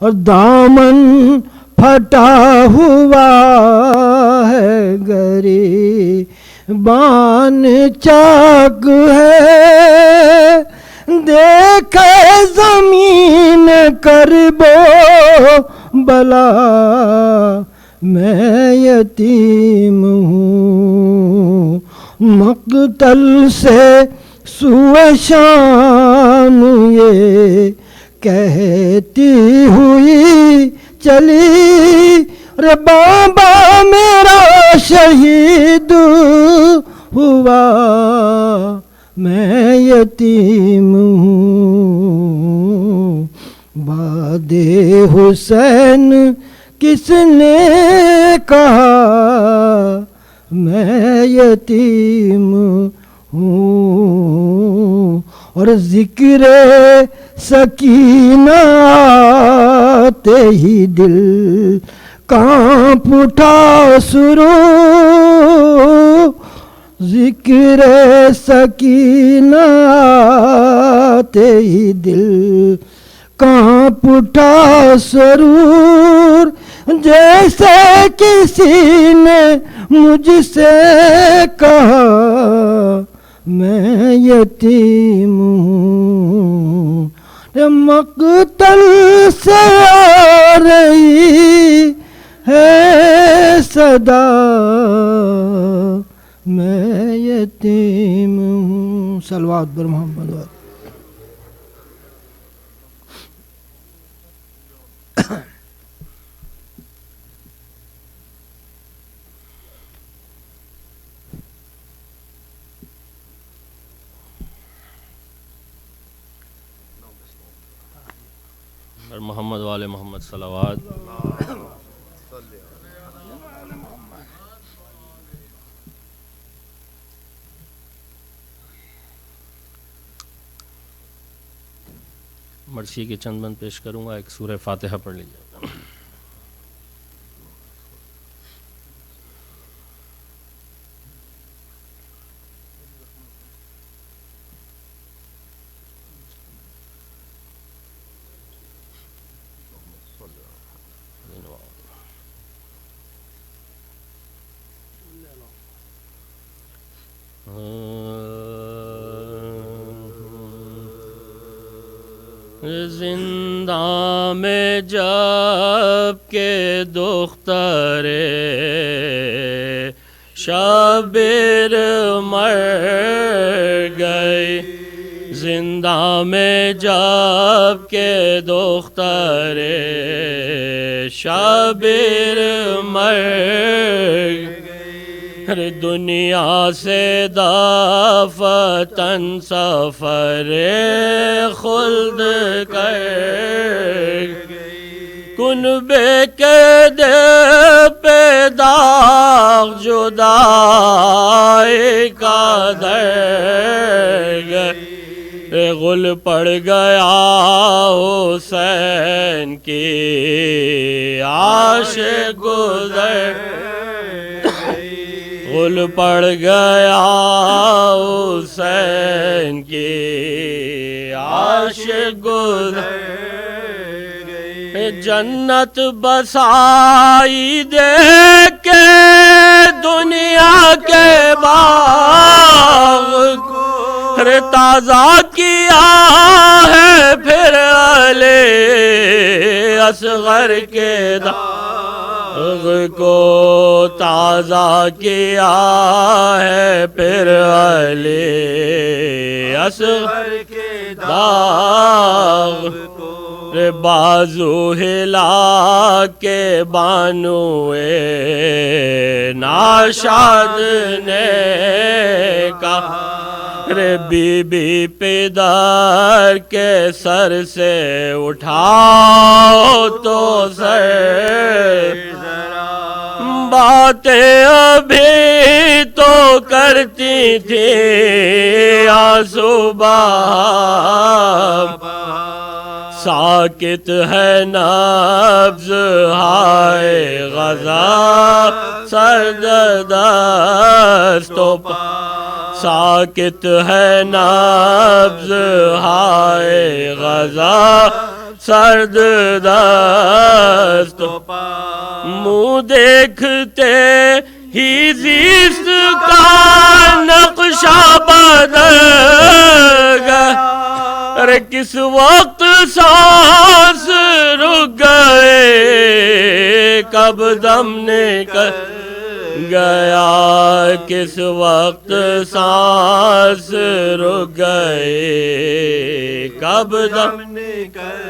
اور دامن پھٹا ہوا ہے گریبان چاک ہے دیکھے زمین کرب و بلا میں یتیم ہوں مقتل سے سوئے شام یہ کہتی ہوئی چلی رے بابا میرا شہید ہوا میں یتیم ہوں باد حسین کس نے کہا میں یتیم ہوں اور ذکر سکینہ آتے ہی دل کانپ اٹھا سرور ذکر سکینہ آتے ہی دل کانپ اٹھا سرور جیسے کسی نے مجھ سے کہا میں یتیم ہوں مقتل سے آ رہی ہے صدا میں یتیم ہوں صلوات بر محمد محمد والے محمد صلوات مرثیے کے چند بند پیش کروں گا ایک سورہ فاتحہ پڑھ لیجیے زندہ میں جب کہ دختر شبیر مر گئی زندہ میں جب کہ دختر شبیر مر دنیا سے دافتن سفر خلد کر کنبے کے دل پہ داغ جدائی کا در غل پڑ گیا حسین کی عاشق گزر غل پڑ گیا حسین کی عاشق گزر جنت بسائی دیکھ کے دنیا کے باغ تازہ کیا ہے پھر علی اصغر کے داغ کو تازہ کیا ہے پھر علی اصغر کے داغ بازو ہلا کے بانوئے ناشاد نے کہا رے بی بی پدر کے سر سے اٹھاؤ تو سر باتیں ابھی تو کرتی تھی آنسو ساکت ہے نبض ہائے غزہ سرد دستوں پا ساکت ہے نبض ہائے غزہ سرد دست منہ دیکھتے ہی زیست کا نقشہ بدل گیا ارے کس وقت سانس رک گئے کب دم نکل گیا کس وقت سانس رک گئے کب دم نکل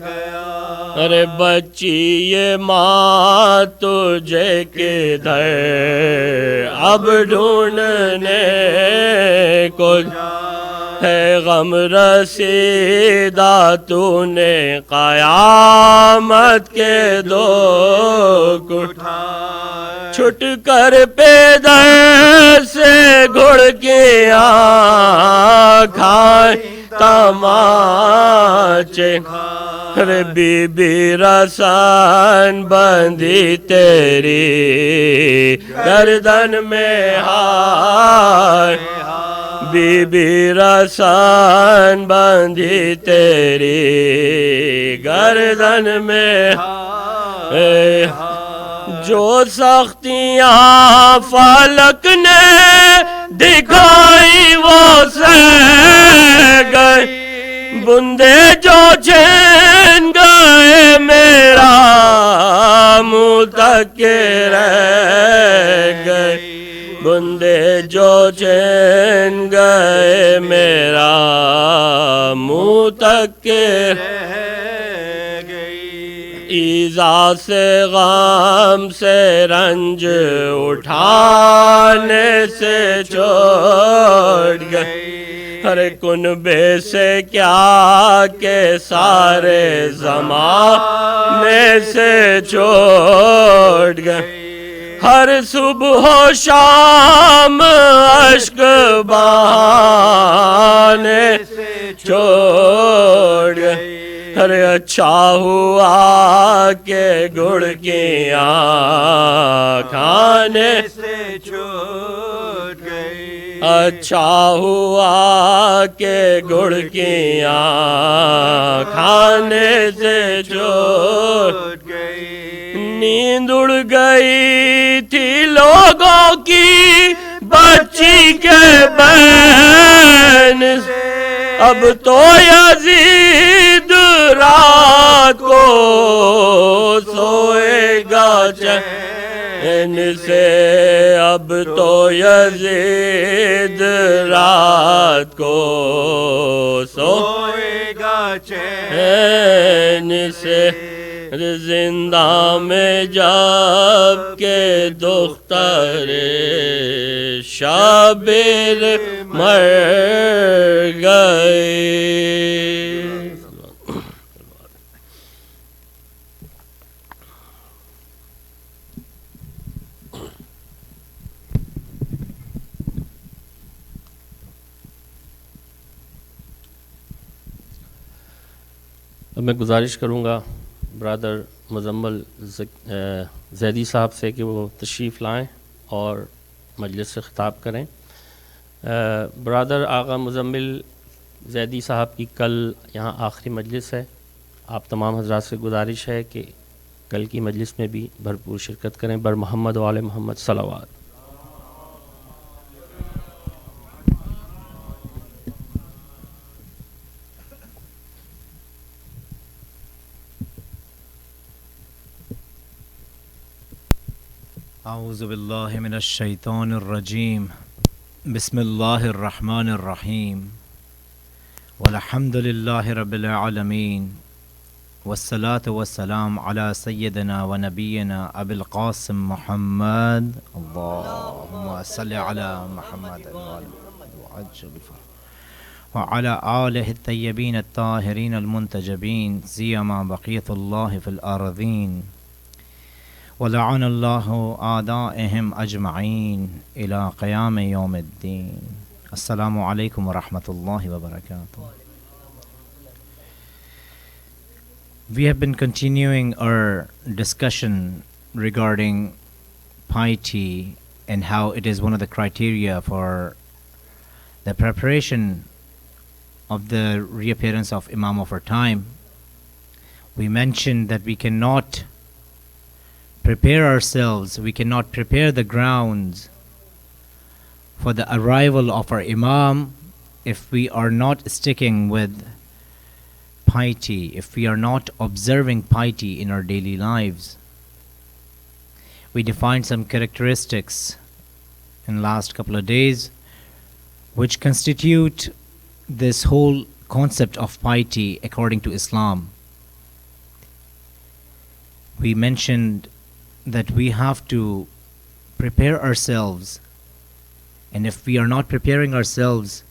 گیا ارے بچی یہ ماں تجھے کدھر اب ڈھونڈنے کو ہے غم رسیدہ تو نے قیامت کے دو چھٹ کر پیدر سے گھڑ کے کھائے تماچے ارے بی بی رسن بندھی تیری گردن میں ہائے بی بی رسن بندھی تیری گردن میں جو سختیاں فلک نے دکھائی وہ سہ گئے بندے جو چھین گئے میرا منہ تک کے رہ گئے بندے جو چھین گئے میرا منہ تک کے رہ گئی ایذا سے غم سے رنج اٹھانے سے چھوڑ گئی ہر کنبے سے کیا کہ سارے زمانے سے چھوڑ گئے ہر صبح و شام اشک بہانے سے چھوڑ گئے ارے اچھا ہوا کہ گڑ کی کھانے سے چھوڑ گئی اچھا ہوا کہ گڑ کی کھانے سے چھوڑ گئی نیند اڑ گئی تھی لوگوں کی بچی کے بین سے اب تو یزید رات کو سوئے گا چین سے اب تو یزید رات کو سوئے گا چین سے زندہ میں جب کہ دختر شابر مر گئے اب میں گزارش کروں گا برادر مزمل زیدی صاحب سے کہ وہ تشریف لائیں اور مجلس سے خطاب کریں. برادر آغا مزمل زیدی صاحب کی کل یہاں آخری مجلس ہے. آپ تمام حضرات سے گزارش ہے کہ کل کی مجلس میں بھی بھرپور شرکت کریں. بر محمد و آل محمد صلوات. اعوذ باللہ من الشیطان الرجیم. بسم اللہ الرحمن الرحیم. والحمد للہ رب العالمین والصلاة والسلام علی سیدنا و نبینا ابی القاسم محمد. اللہم صلی علی محمد وعلی آلہ الطیبین الطاہرین المنتجبین سیما بقیت اللہ فی الارضین ولعن اللہ اعدائہم اجمعین الی قیام یوم الدین. السلام علیکم ورحمۃ اللہ وبرکاتہ. We have been continuing our discussion regarding piety and how it is one of the criteria for the preparation of the reappearance of Imam of our time. We mentioned that we cannot prepare ourselves, we cannot prepare the grounds for the arrival of our Imam if we are not sticking with piety, if we are not observing piety in our daily lives. We defined some characteristics in the last couple of days which constitute this whole concept of piety according to Islam. We mentioned that we have to prepare ourselves, and if we are not preparing ourselves,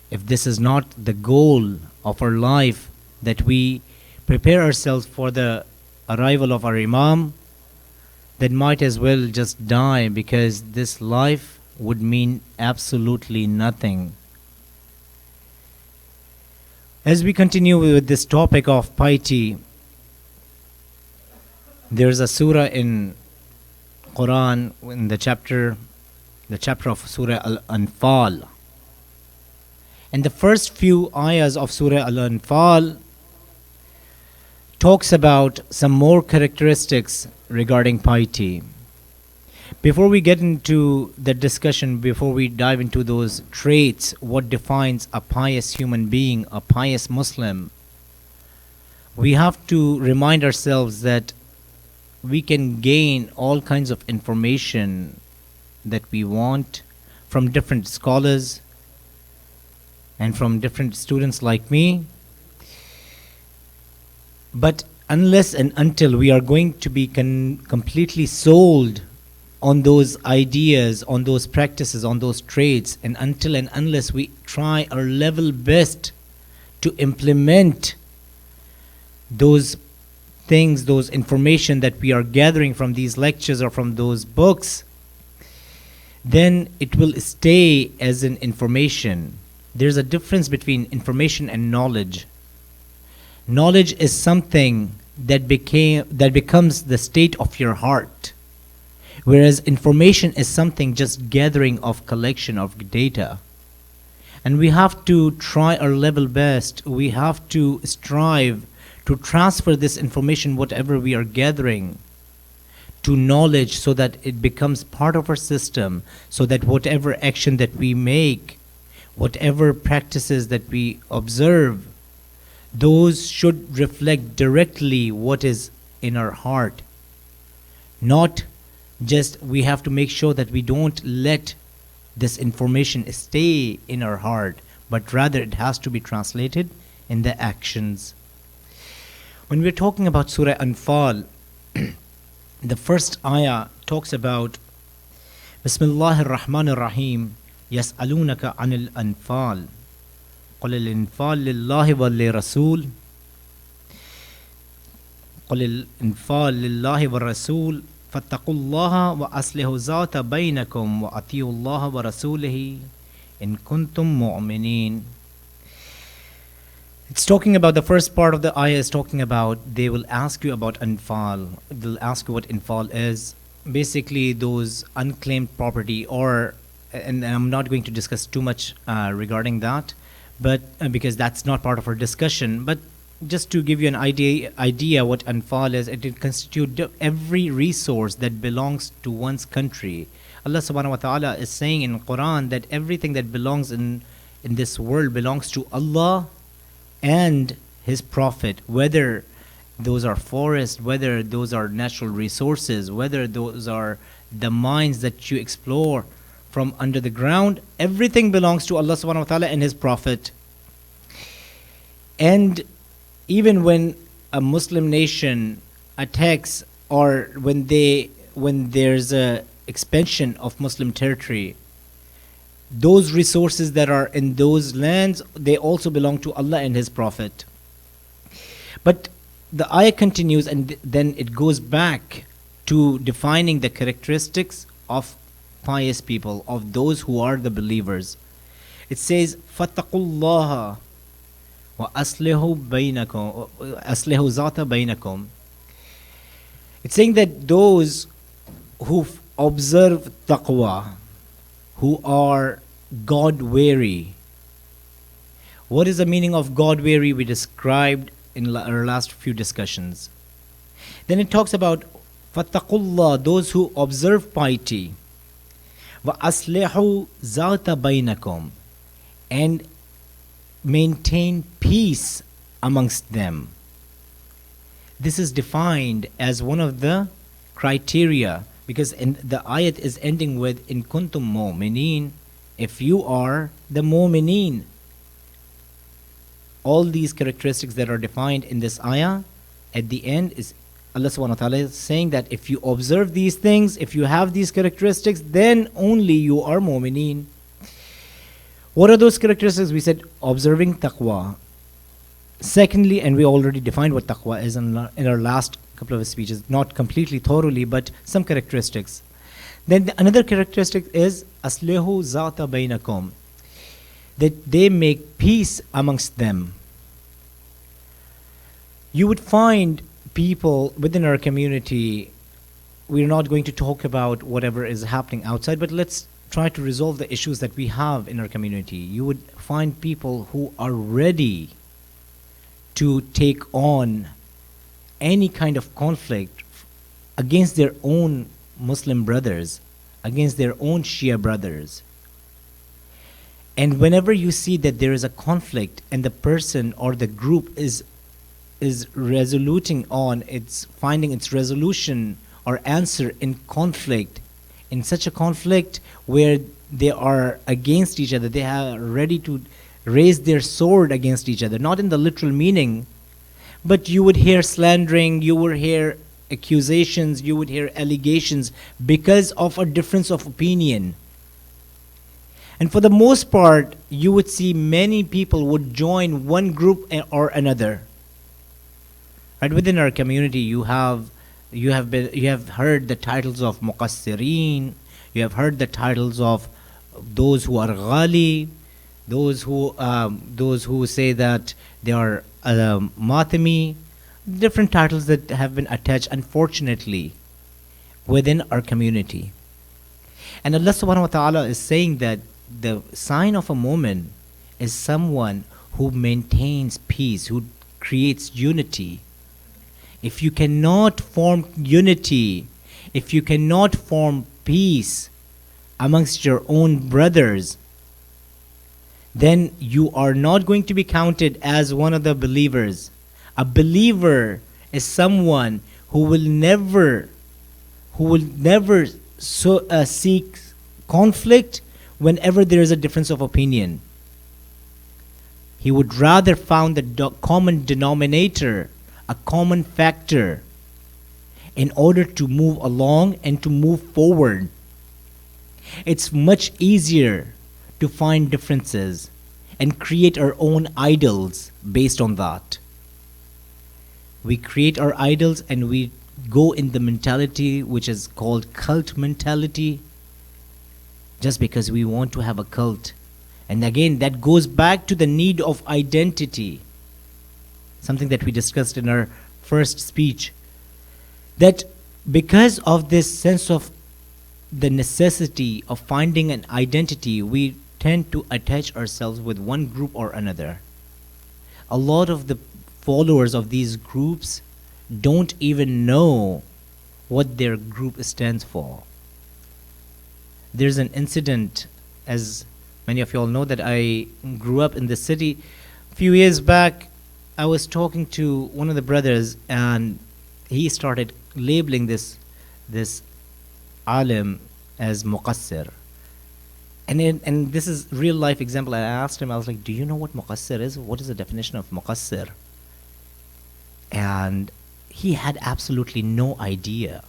if this is not the goal of our life, that we prepare ourselves for the arrival of our Imam, then might as well just die, because this life would mean absolutely nothing. As we continue with this topic of piety, there's a surah in Quran, in the chapter of Surah Al-Anfal. And the first few ayahs of Surah Al-Anfal talks about some more characteristics regarding piety. Before we get into the discussion, before we dive into those traits, what defines a pious human being, a pious Muslim, we have to remind ourselves that we can gain all kinds of information that we want from different scholars and from different students like me. But unless and until we are going to be completely sold on those ideas, on those practices, on those traits, and until and unless we try our level best to implement those things, those information that we are gathering from these lectures or from those books, then it will stay as an information. There's a difference between information and knowledge. Knowledge is something that becomes the state of your heart, whereas information is something just gathering of collection of data. And we have to try our level best. We have to strive to transfer this information, whatever we are gathering, to knowledge, so that it becomes part of our system, so that whatever action that we make, whatever practices that we observe, those should reflect directly what is in our heart. Not just we have to make sure that we don't let this information stay in our heart, but rather it has to be translated in the actions. When we're talking about Surah Anfal, the first ayah talks about Bismillah ar-Rahman ar-Rahim, Yas'alunaka anil anfal, Qul al-anfal lillahi wa li-rasul, Qul al-anfal lillahi wa rasul, fattaqullaha wa aslihu zata baynakum wa atiyullaha wa rasulihi in kuntum mu'minin. It's talking about, the first part of the ayah is talking about, they will ask you about Anfal. They'll ask you what Anfal is. Basically, those unclaimed property, and I'm not going to discuss too much regarding that, but because that's not part of our discussion. But just to give you an idea what Anfal is, it constitutes every resource that belongs to one's country. Allah subhanahu wa ta'ala is saying in Quran that everything that belongs in this world belongs to Allah and His Prophet, whether those are forests, whether those are natural resources, whether those are the mines that you explore from under the ground, everything belongs to Allah subhanahu wa ta'ala and His Prophet. And even when a Muslim nation attacks, or when there's a expansion of Muslim territory, those resources that are in those lands, they also belong to Allah and His Prophet. But the ayah continues, and then it goes back to defining the characteristics of pious people, of those who are the believers. It says, fattaqullaha wa aslihu zata baynakum. It's saying that those who observe taqwa, who are God-weary. What is the meaning of God-weary? We described in our last few discussions. Then it talks about fattaqullah, those who observe piety, wa aslihu zata bainakum, and maintain peace amongst them. This is defined as one of the criteria, because the ayat is ending with in kuntum mu'mineen, if you are the mu'mineen. All these characteristics that are defined in this ayah, at the end is Allah subhanahu wa ta'ala is saying that if you observe these things, if you have these characteristics, then only you are mu'mineen. What are those characteristics? We said observing taqwa. Secondly, and we already defined what taqwa is in our last couple of speeches, not completely thoroughly, but some characteristics. Then another characteristic is aslihu zata bainakum, that they make peace amongst them. You would find people within our community, we're not going to talk about whatever is happening outside, but let's try to resolve the issues that we have in our community. You would find people who are ready to take on any kind of conflict against their own Muslim brothers, against their own Shia brothers. And whenever you see that there is a conflict and the person or the group is resoluting on its finding its resolution or answer in conflict, in such a conflict where they are against each other, they are ready to raise their sword against each other, not in the literal meaning, but you would hear slandering, you would hear accusations, you would hear allegations because of a difference of opinion. And for the most part, you would see many people would join one group or another. Right within our community, you have heard the titles of muqassirin, you have heard the titles of those who are ghali, those who say that they are matami, different titles that have been attached, unfortunately, within our community. And Allah subhanahu wa ta'ala is saying that the sign of a mu'min is someone who maintains peace, who creates unity. If you cannot form unity, if you cannot form peace amongst your own brothers, then you are not going to be counted as one of the believers. A believer is someone who will never seek conflict whenever there is a difference of opinion. He would rather find the common denominator, a common factor, in order to move along and to move forward. It's much easier to find differences and create our own idols based on that. We create our idols and we go in the mentality which is called cult mentality, just because we want to have a cult. And again, that goes back to the need of identity, something that we discussed in our first speech, that because of this sense of the necessity of finding an identity, we tend to attach ourselves with one group or another. A lot of the followers of these groups don't even know what their group stands for. There's an incident, as many of you all know, that I grew up in the city. A few years back, I was talking to one of the brothers, and he started labeling this alim as muqassir. And this is real life example. I asked him, I was like, do you know what muqassir is? What is the definition of muqassir? And he had absolutely no idea.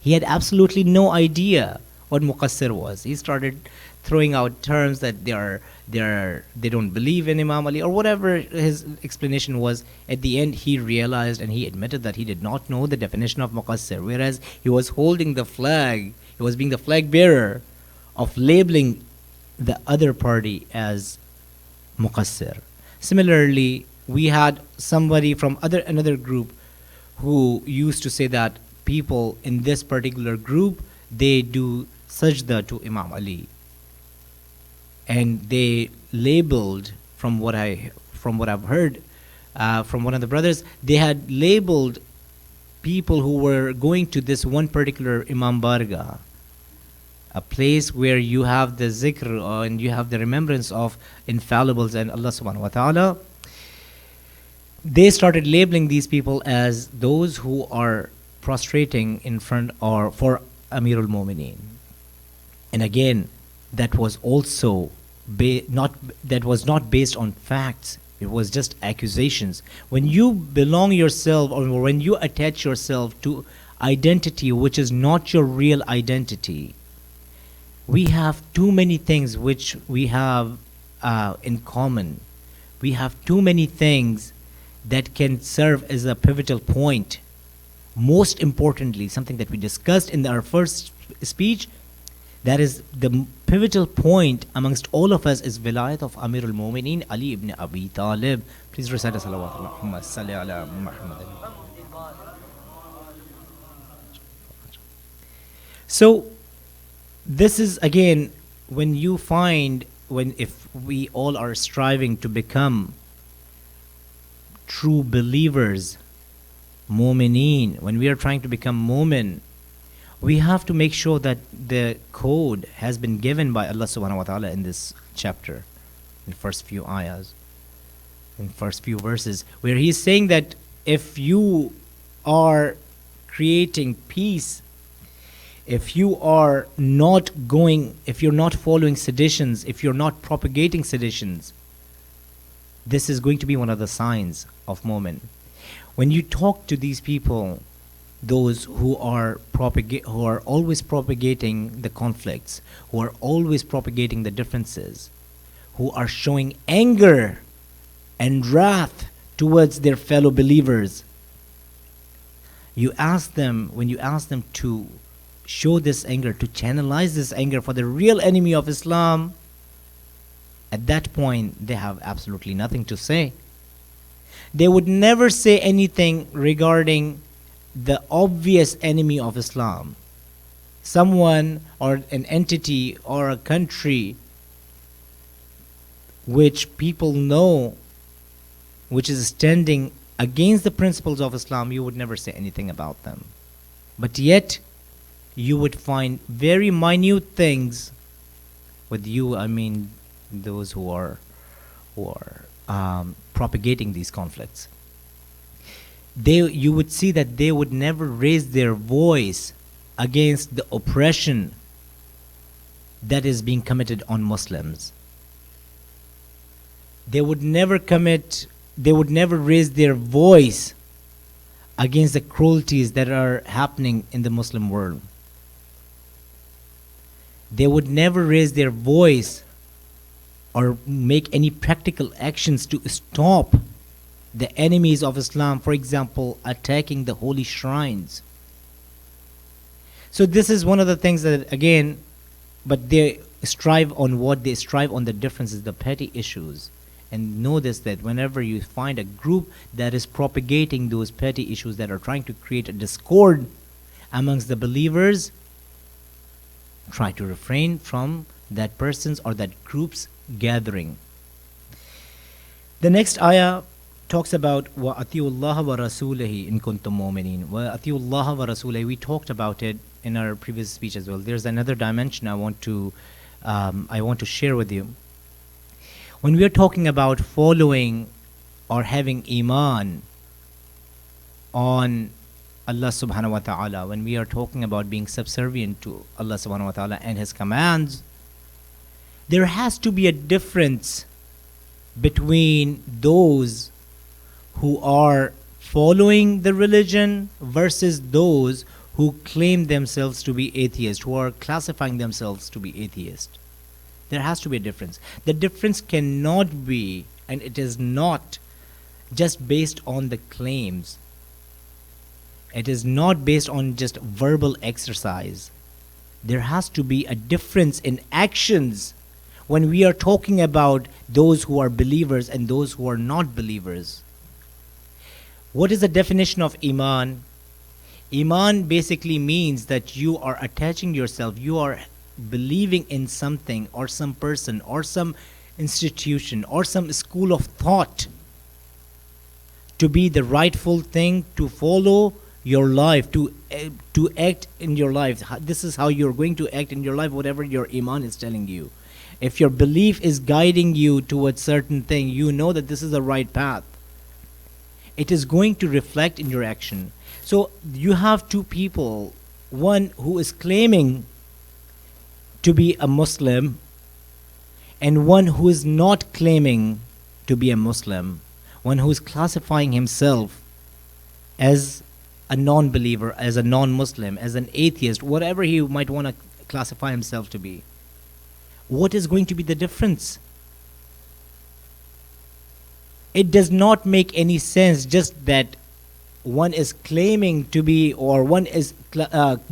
He had absolutely no idea what muqassir was. He started throwing out terms that they don't believe in Imam Ali or whatever his explanation was. At the end, he realized and he admitted that he did not know the definition of muqassir, whereas he was holding the flag, he was being the flag bearer of labeling the other party as muqassir. Similarly, we had somebody from another group who used to say that people in this particular group, they do sajda to Imam Ali, and they labeled, from what I've heard, from one of the brothers. They had labeled people who were going to this one particular Imam Bargah, a place where you have the zikr and you have the remembrance of infallibles and Allah subhanahu wa ta'ala. They started labeling these people as those who are prostrating in front or for Amirul Mu'mineen. And again, that was also not based on facts. It was just accusations. When you belong yourself, or when you attach yourself to identity which is not your real identity, we have too many things which we have in common. We have too many things that can serve as a pivotal point. Most importantly, something that we discussed in our first speech, that is the pivotal point amongst all of us, is Vilayat of Amir al-Mu'mineen Ali ibn Abi Talib. Please recite a salawat. Allahumma salli ala Muhammad. So this is again, when you find, if we all are striving to become true believers, mu'mineen, when we are trying to become mu'min, we have to make sure that the code has been given by Allah subhanahu wa ta'ala in this chapter, in the first few ayahs, in the first few verses, where He is saying that if you are creating peace, if you are not if you're not following seditions, if you're not propagating seditions, this is going to be one of the signs of mu'min. When you talk to these people, those who are always propagating the conflicts, who are always propagating the differences, who are showing anger and wrath towards their fellow believers, when you ask them to show this anger, to channelize this anger for the real enemy of Islam, at that point they have absolutely nothing to say. They would never say anything regarding the obvious enemy of Islam, someone or an entity or a country which people know, which is standing against the principles of Islam. You would never say anything about them. But yet, you would find very minute things with you, I mean those who are propagating these conflicts. You would see that they would never raise their voice against the oppression that is being committed on Muslims. They would never raise their voice against the cruelties that are happening in the Muslim world. They would never raise their voice or make any practical actions to stop the enemies of Islam, for example, attacking the holy shrines. So this is one of the things that, again, but they strive on the differences, the petty issues. And know this, that whenever you find a group that is propagating those petty issues, that are trying to create a discord amongst the believers, try to refrain from that person's or that group's gathering. The next ayah talks about wa atiullaha wa rasulihi in kuntum mu'minin. Wa atiullaha wa rasulihi. We talked about it in our previous speech as well. There's another dimension I want to share with you. When we are talking about following or having iman on Allah subhanahu wa ta'ala, when we are talking about being subservient to Allah subhanahu wa ta'ala and His commands, there has to be a difference between those who are following the religion versus those who claim themselves to be atheists, who are classifying themselves to be atheists. There has to be a difference. The difference cannot be, and it is not just based on the claims. It is not based on just verbal exercise. There has to be a difference in actions when we are talking about those who are believers and those who are not believers. What is the definition of iman? Iman basically means that you are attaching yourself, you are believing in something or some person or some institution or some school of thought to be the rightful thing to follow your life, to act in your life. This is how you're going to act in your life, whatever your iman is telling you. If your belief is guiding you towards certain thing, you know that this is the right path. It is going to reflect in your action. So you have two people, one who is claiming to be a Muslim and one who is not claiming to be a Muslim, one who is classifying himself as a non-believer, as a non-Muslim, as an atheist, whatever he might want to classify himself to be. What is going to be the difference? It does not make any sense just that one is claiming to be, or one is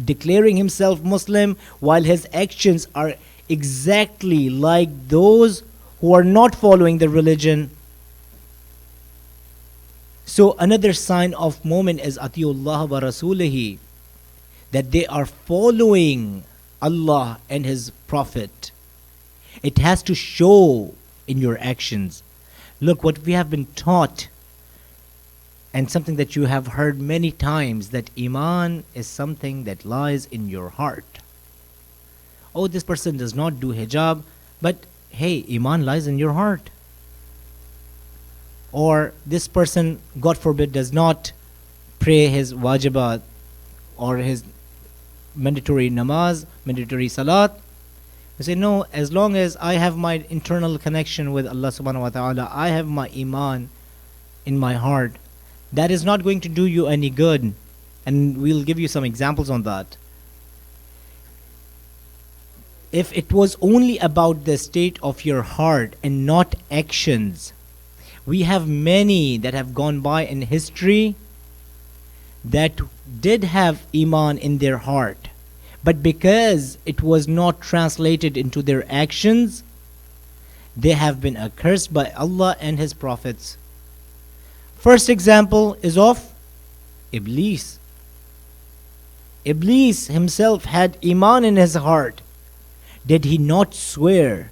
declaring himself Muslim while his actions are exactly like those who are not following the religion. So another sign of mu'min is Atiullah wa Rasulihi, that they are following Allah and His Prophet. It has to show in your actions. Look, what we have been taught, and something that you have heard many times, that Iman is something that lies in your heart. Oh, this person does not do hijab, but hey, Iman lies in your heart. Or this person, God forbid, does not pray his wajibat or his mandatory namaz, mandatory salat. You say, no, as long as I have my internal connection with Allah subhanahu wa ta'ala, I have my Iman in my heart, that is not going to do you any good. And we'll give you some examples on that. If it was only about the state of your heart and not actions, we have many that have gone by in history that did have Iman in their heart, but because it was not translated into their actions, they have been accursed by Allah and His prophets. First example is of Iblis. Iblis himself had Iman in his heart. Did he not swear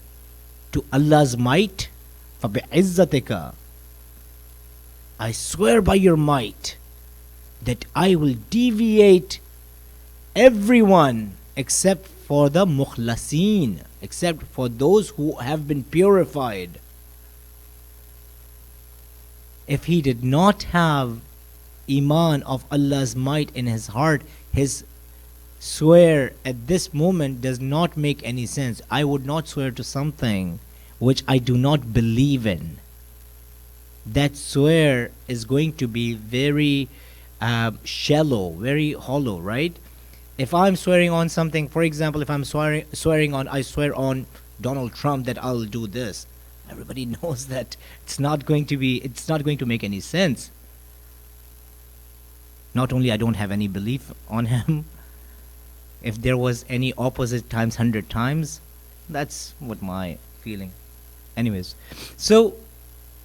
to Allah's might? فَبِعِزَّتِكَ, I swear by your might that I will deviate everyone except for the mukhlasin, except for those who have been purified. If he did not have Iman of Allah's might in his heart, his swear at this moment does not make any sense. I would not swear to something which I do not believe in. That swear is going to be very shallow, very hollow, right? If I'm swearing on something, for example, if I'm swearing on, I swear on Donald Trump that I'll do this, everybody knows that it's not going to make any sense. Not only I don't have any belief on him, if there was any opposite times 100 times, that's what my feeling. Anyways, so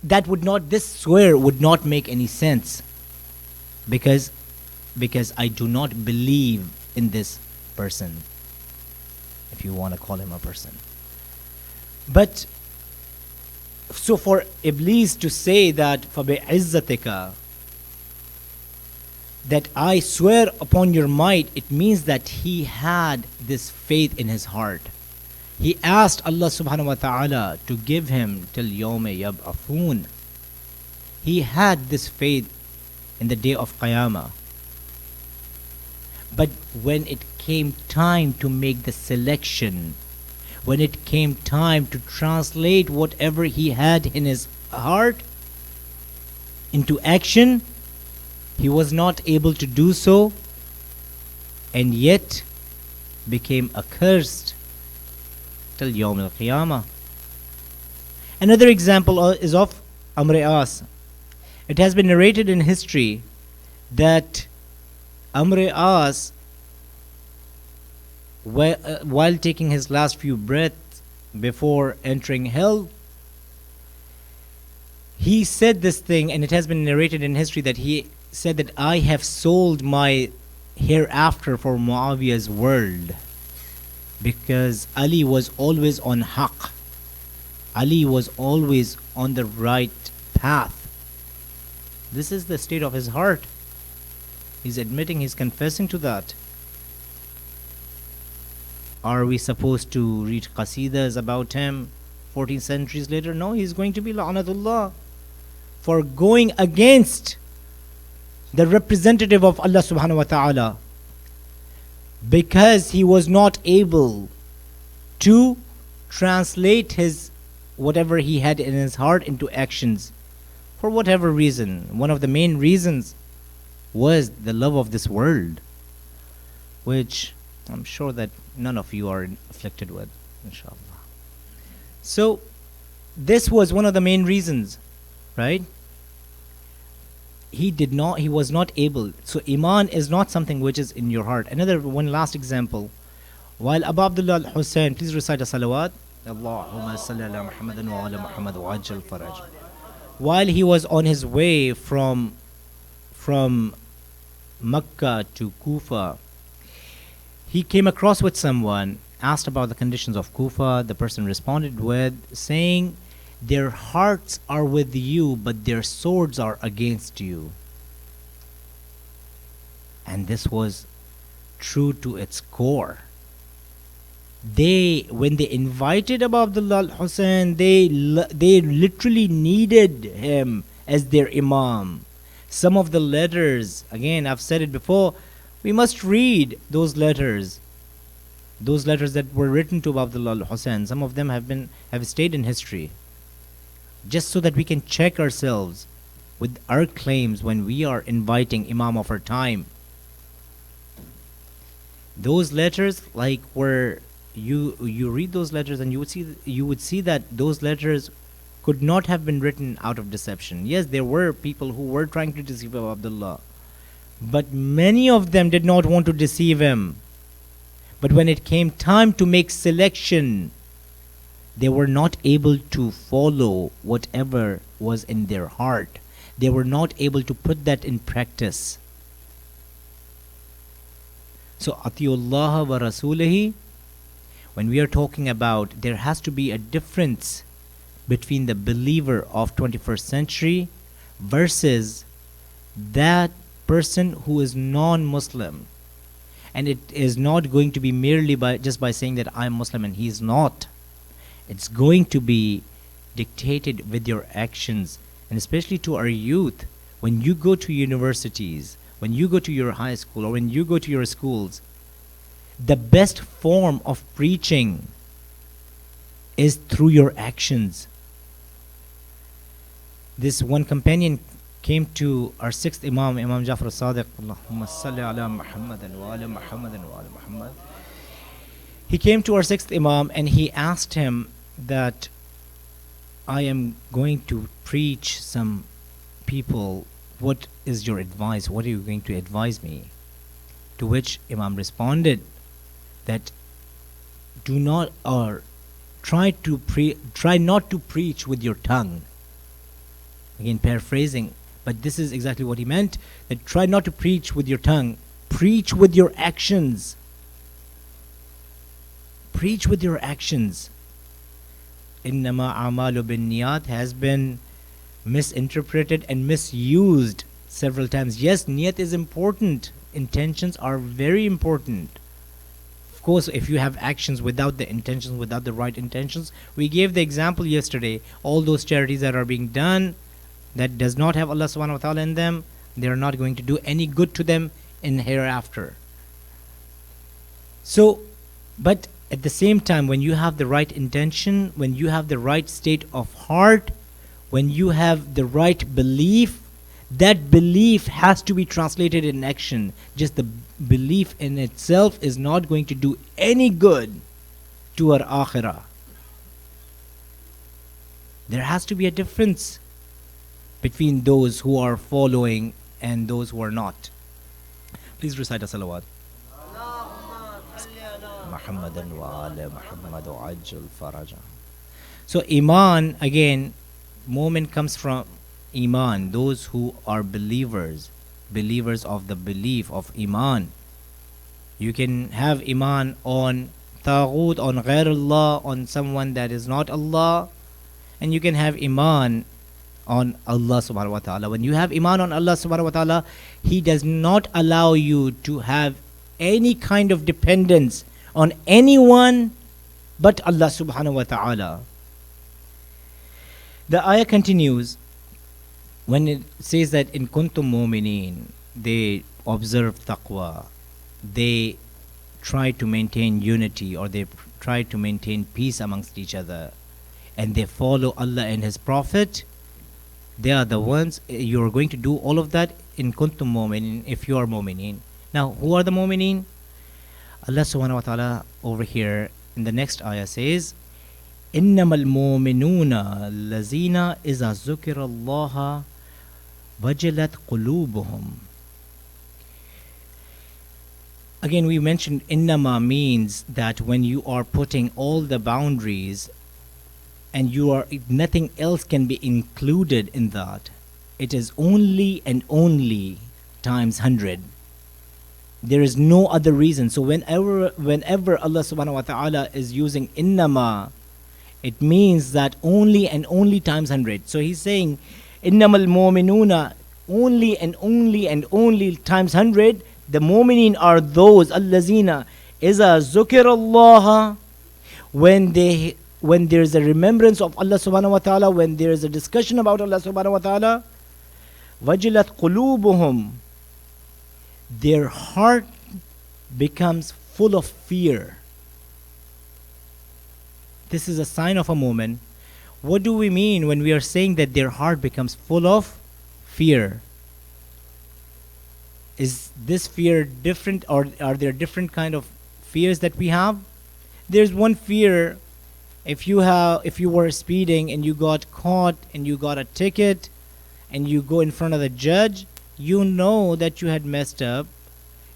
this swear would not make any sense because I do not believe in this person, if you want to call him a person. But so for Iblis to say that فَبِعِزَّتِكَ, that I swear upon your might, it means that he had this faith in his heart. He asked Allah subhanahu wa ta'ala to give him till yawm yab'athun. He had this faith in the day of Qiyamah. But when it came time to make the selection, when it came time to translate whatever he had in his heart into action, he was not able to do so, and yet became accursed till Yawm al-Qiyamah. Another example is of Amr As. It has been narrated in history that Amr As, while taking his last few breaths before entering hell, he said this thing, and it has been narrated in history that he said that I have sold my hereafter for Muawiyah's world, because Ali was always on haqq. Ali was always on the right path. This is the state of his heart. He's admitting, he's confessing to that. Are we supposed to read qasidas about him 14 centuries later? No, he's going to be la'anatullah for going against the representative of Allah subhanahu wa ta'ala, because he was not able to translate his whatever he had in his heart into actions for whatever reason. One of the main reasons was the love of this world, which I'm sure that none of you are afflicted with, inshallah. So this was one of the main reasons, right? He was not able. So iman is not something which is in your heart. One last example. While Abu Abdullah al-Hussein, please recite a salawat. Allahumma salli ala Muhammadin wa ala Muhammad wa ajal faraj. While he was on his way from Makkah to Kufa, he came across with someone, asked about the conditions of Kufa. The person responded with saying, their hearts are with you, but their swords are against you. And this was true to its core. When they invited Abu Abdullah al-Hussein, they literally needed him as their imam. Some of the letters, again, I've said it before, we must read those letters that were written to Abu Abdullah al-Hussein. Some of them have stayed in history, just so that we can check ourselves with our claims when we are inviting imam of our time. Those letters, like where you read those letters and you would see that those letters could not have been written out of deception. Yes, there were people who were trying to deceive Abu Abdullah, but many of them did not want to deceive him. But when it came time to make selection, they were not able to follow whatever was in their heart. They were not able to put that in practice. So Atiullah wa Rasulihi, when we are talking about, there has to be a difference between the believer of 21st century versus that person who is non-Muslim. And it is not going to be merely just by saying that I'm Muslim and he's not. It's going to be dictated with your actions, and especially to our youth. When you go to universities, when you go to your high school, or when you go to your schools, the best form of preaching is through your actions. This one companion came to our sixth Imam, Imam Jafar al-Sadiq, Allahumma salli ala Muhammadin wa ala Muhammadin wa ala Muhammad. He came to our sixth Imam and he asked him that, I am going to preach some people. What is your advice? What are you going to advise me? To which Imam responded that do not, or try not to preach with your tongue. Again, paraphrasing, but this is exactly what he meant, that try not to preach with your tongue. Preach with your actions. Preach with your actions. Innama a'malu bin niyat has been misinterpreted and misused several times. Yes, niyat is important. Intentions are very important. Of course, if you have actions without the intentions, without the right intentions, we gave the example yesterday, all those charities that are being done that does not have Allah subhanahu wa ta'ala in them, they are not going to do any good to them in hereafter. So, but at the same time, when you have the right intention, when you have the right state of heart, when you have the right belief, that belief has to be translated in action. Just the belief in itself is not going to do any good to our akhirah. There has to be a difference between those who are following and those who are not. Please recite a salawat. Muhammadan wa ala Muhammad wa ajal faraja. So Iman, again, moment comes from Iman, those who are believers of the belief of Iman. You can have Iman on Taghut, on Ghair Allah, on someone that is not Allah, and you can have Iman on Allah subhanahu wa ta'ala. When you have iman on Allah subhanahu wa ta'ala, He does not allow you to have any kind of dependence on anyone but Allah subhanahu wa ta'ala. The ayah continues when it says that in kuntum mu'mineen, they observe taqwa, they try to maintain unity, or they try to maintain peace amongst each other, and they follow Allah and His Prophet. They are the ones, you are going to do all of that in kuntum mu'mineen, if you are mu'mineen. Now, who are the mu'mineen? Allah subhanahu wa ta'ala over here in the next ayah says, إِنَّمَا الْمُؤْمِنُونَ الَّذِينَ إِذَا ذُكِرَ اللَّهَ وَجِلَتْ قُلُوبُهُمْ. Again, we mentioned innama means that when you are putting all the boundaries and nothing else can be included in that, it is only and only times 100. There is no other reason. So whenever Allah subhanahu wa ta'ala is using innama, it means that only and only times 100. So He's saying innamal mu'minuna, only and only and only times 100. The mu'mineen are those allazina iza zukirallaha, when there is a remembrance of Allah subhanahu wa ta'ala, when there is a discussion about Allah subhanahu wa ta'ala, wajilat qulubuhum, their heart becomes full of fear. This is a sign of a mu'min. What do we mean when we are saying that their heart becomes full of fear? Is this fear different, or are there different kind of fears that we have? There's one fear, if you were speeding and you got caught and you got a ticket and you go in front of the judge, you know that you had messed up,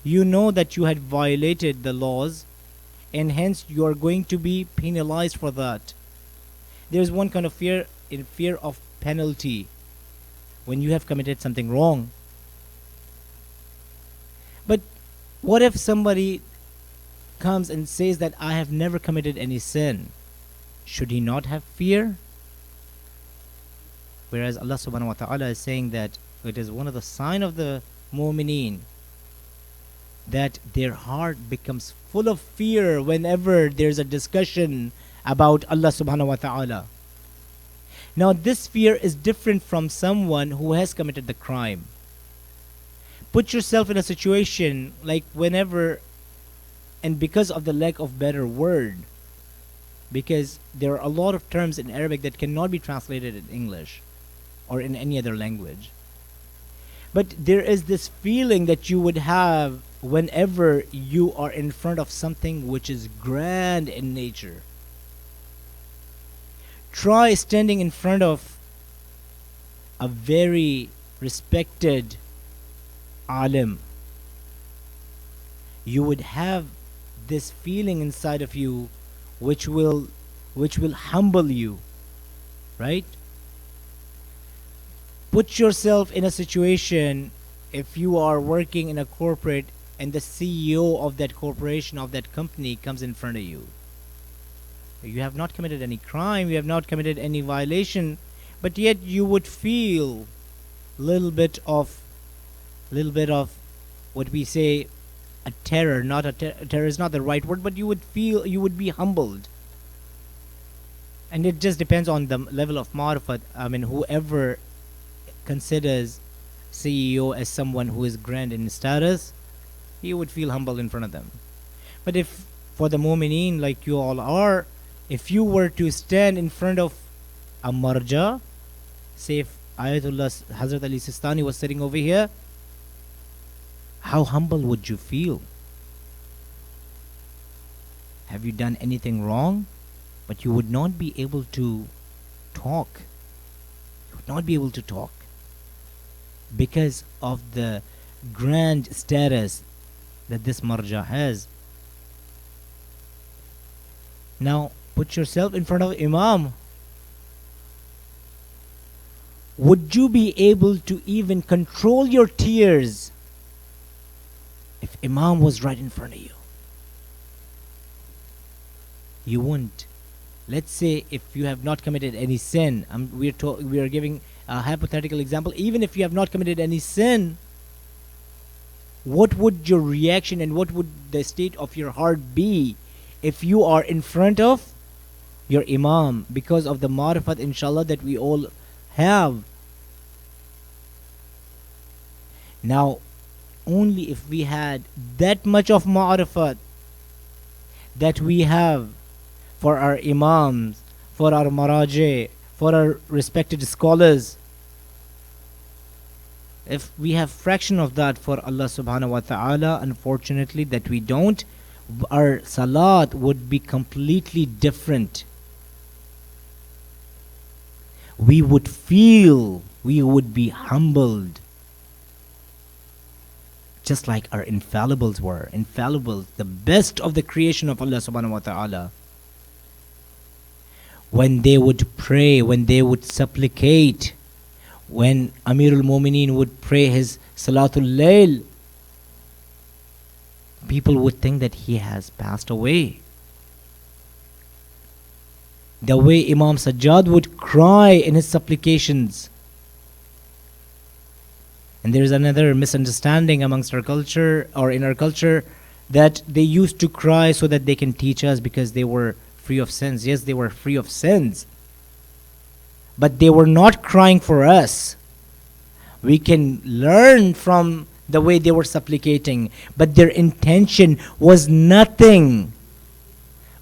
you know that you had violated the laws, and hence you are going to be penalized for that. There's one kind of fear, in fear of penalty, when you have committed something wrong. But what if somebody comes and says that I have never committed any sin? Should he not have fear? Whereas Allah subhanahu wa ta'ala is saying that it is one of the sign of the mu'mineen that their heart becomes full of fear whenever there's a discussion about Allah subhanahu wa ta'ala. Now this fear is different from someone who has committed the crime. Put yourself in a situation like whenever, and because of the lack of better word, because there are a lot of terms in Arabic that cannot be translated in English or in any other language. But there is this feeling that you would have whenever you are in front of something which is grand in nature. Try standing in front of a very respected alim. You would have this feeling inside of you which will humble you, right? Put yourself in a situation, if you are working in a corporate and the CEO of that corporation, of that company, comes in front of you. You have not committed any crime, you have not committed any violation, but yet you would feel little bit of what we say a terror. Not a terror is not the right word, but you would be humbled. And it just depends on the level of ma'rifat. I mean, whoever considers CEO as someone who is grand in status, he would feel humble in front of them. But if for the mu'mineen like you all are, if you were to stand in front of a marja, say if Ayatullah Hazrat Ali Sistani was sitting over here, how humble would you feel? Have you done anything wrong? But you would not be able to talk. You would not be able to talk because of the grand status that this marja has. Now put yourself in front of Imam. Would you be able to even control your tears if Imam was right in front of you? You wouldn't. Let's say if you have not committed any sin, we are giving a hypothetical example, even if you have not committed any sin, what would your reaction and what would the state of your heart be if you are in front of your Imam, because of the marifat, inshallah, that we all have? Now, only if we had that much of ma'rifat that we have for our imams, for our maraji, for our respected scholars, if we have fraction of that for Allah subhanahu wa ta'ala, unfortunately that we don't, our salat would be completely different. We would feel, we would be humbled, just like our infallibles were. Infallibles, the best of the creation of Allah subhanahu wa ta'ala. When they would pray, when they would supplicate, when Amirul Mu'mineen would pray his Salatul Layl, people would think that he has passed away. The way Imam Sajjad would cry in his supplications. And there is another misunderstanding amongst our culture, or in our culture, that they used to cry so that they can teach us because they were free of sins. Yes, they were free of sins, but they were not crying for us. We can learn from the way they were supplicating, but their intention was nothing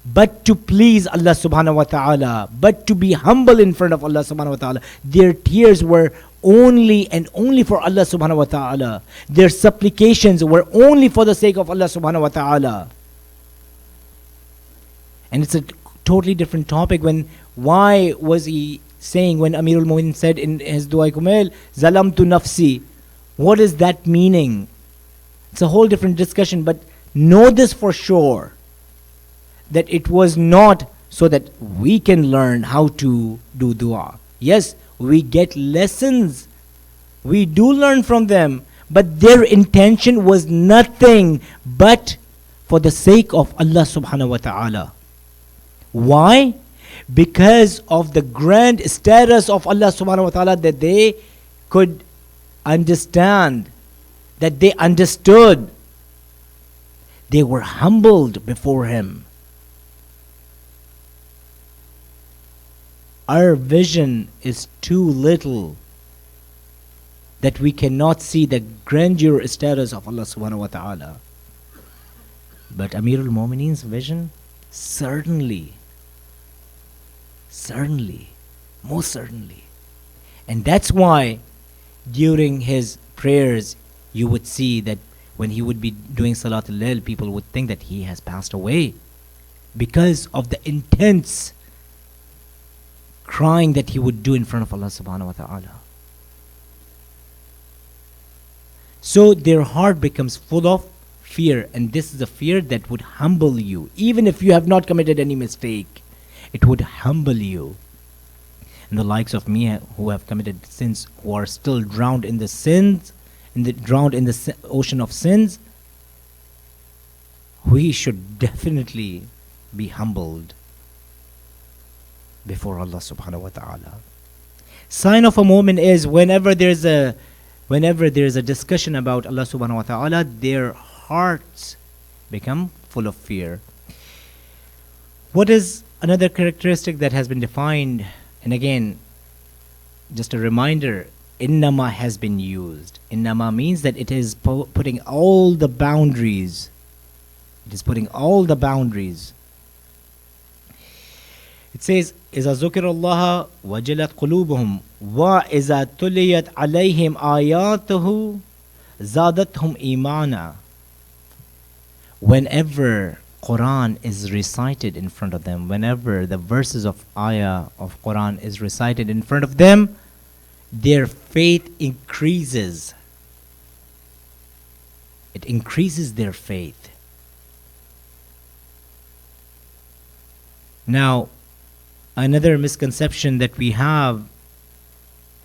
but to please Allah subhanahu wa ta'ala, but to be humble in front of Allah subhanahu wa ta'ala. Their tears were only and only for Allah subhanahu wa ta'ala. Their supplications were only for the sake of Allah subhanahu wa ta'ala. And it's a totally different topic. Why was he saying, when Amirul Mu'minin said in his Dua Kumail, Zalamtu nafsi, what is that meaning? It's a whole different discussion, but know this for sure, that it was not so that we can learn how to do dua. Yes, we get lessons, we do learn from them, but their intention was nothing but for the sake of Allah subhanahu wa ta'ala. Why? Because of the grand status of Allah subhanahu wa ta'ala, that they could understand, that they understood. They were humbled before him. Our vision is too little that we cannot see the grandeur status of Allah subhanahu wa ta'ala. But Amirul Mu'mineen's vision, certainly, most certainly. And that's why during his prayers you would see that when he would be doing Salatul Layl, people would think that he has passed away because of the intense crying that he would do in front of Allah subhanahu wa ta'ala. So their heart becomes full of fear, and this is a fear that would humble you. Even if you have not committed any mistake, it would humble you. And the likes of me who have committed sins, who are still drowned in the sins, drowned in the ocean of sins, we should definitely be humbled before Allah subhanahu wa ta'ala. Sign of a mu'min is whenever there's a discussion about Allah subhanahu wa ta'ala, their hearts become full of fear. What is another characteristic that has been defined? And again, just a reminder, innama has been used. Innama means that it is putting all the boundaries. It is putting all the boundaries. It says, إِذَا ذُكِرَ اللَّهَ وَجِلَتْ قُلُوبُهُمْ وَإِذَا تُلِيَتْ عَلَيْهِمْ آيَاتُهُ زَادَتْهُمْ إِيمَانًا. Whenever Quran is recited in front of them, whenever the verses of ayah of Quran is recited in front of them, their faith increases. It increases their faith. Now, another misconception that we have,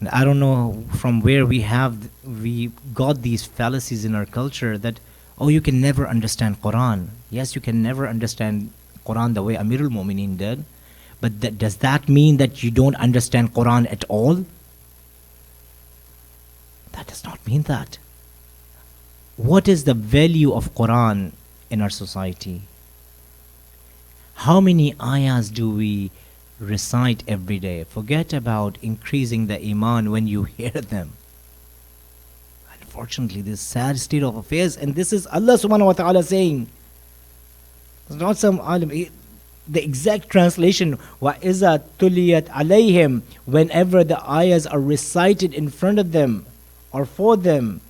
and I don't know from where we got these fallacies in our culture, that oh, you can never understand Quran. Yes, you can never understand Quran the way Amirul Mu'mineen did, but does that mean that you don't understand Quran at all? That does not mean that. What is the value of Quran in our society? How many ayahs do we recite every day? Forget about increasing the iman when you hear them. Unfortunately, this sad state of affairs, and this is Allah subhanahu wa ta'ala saying. It's not some alim. The exact translation, وَإِذَا تُلِيَتْ عَلَيْهِمْ, whenever the ayahs are recited in front of them or for them,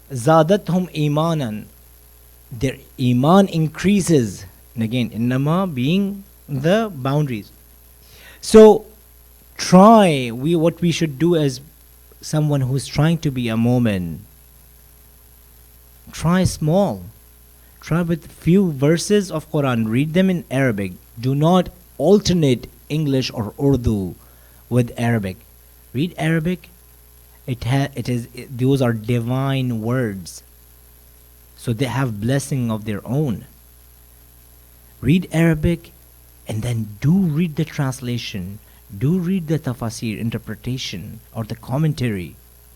زَادَتْهُمْ إِيمَانًا, their iman increases. And again, innama being the boundaries. So what we should do as someone who's trying to be a mu'min, try small. Try with few verses of Quran. Read them in Arabic. Do not alternate English or Urdu with Arabic. Read Arabic. Those are divine words. So they have blessing of their own. Read Arabic and then do read the translation. Do read the tafasir, interpretation or the commentary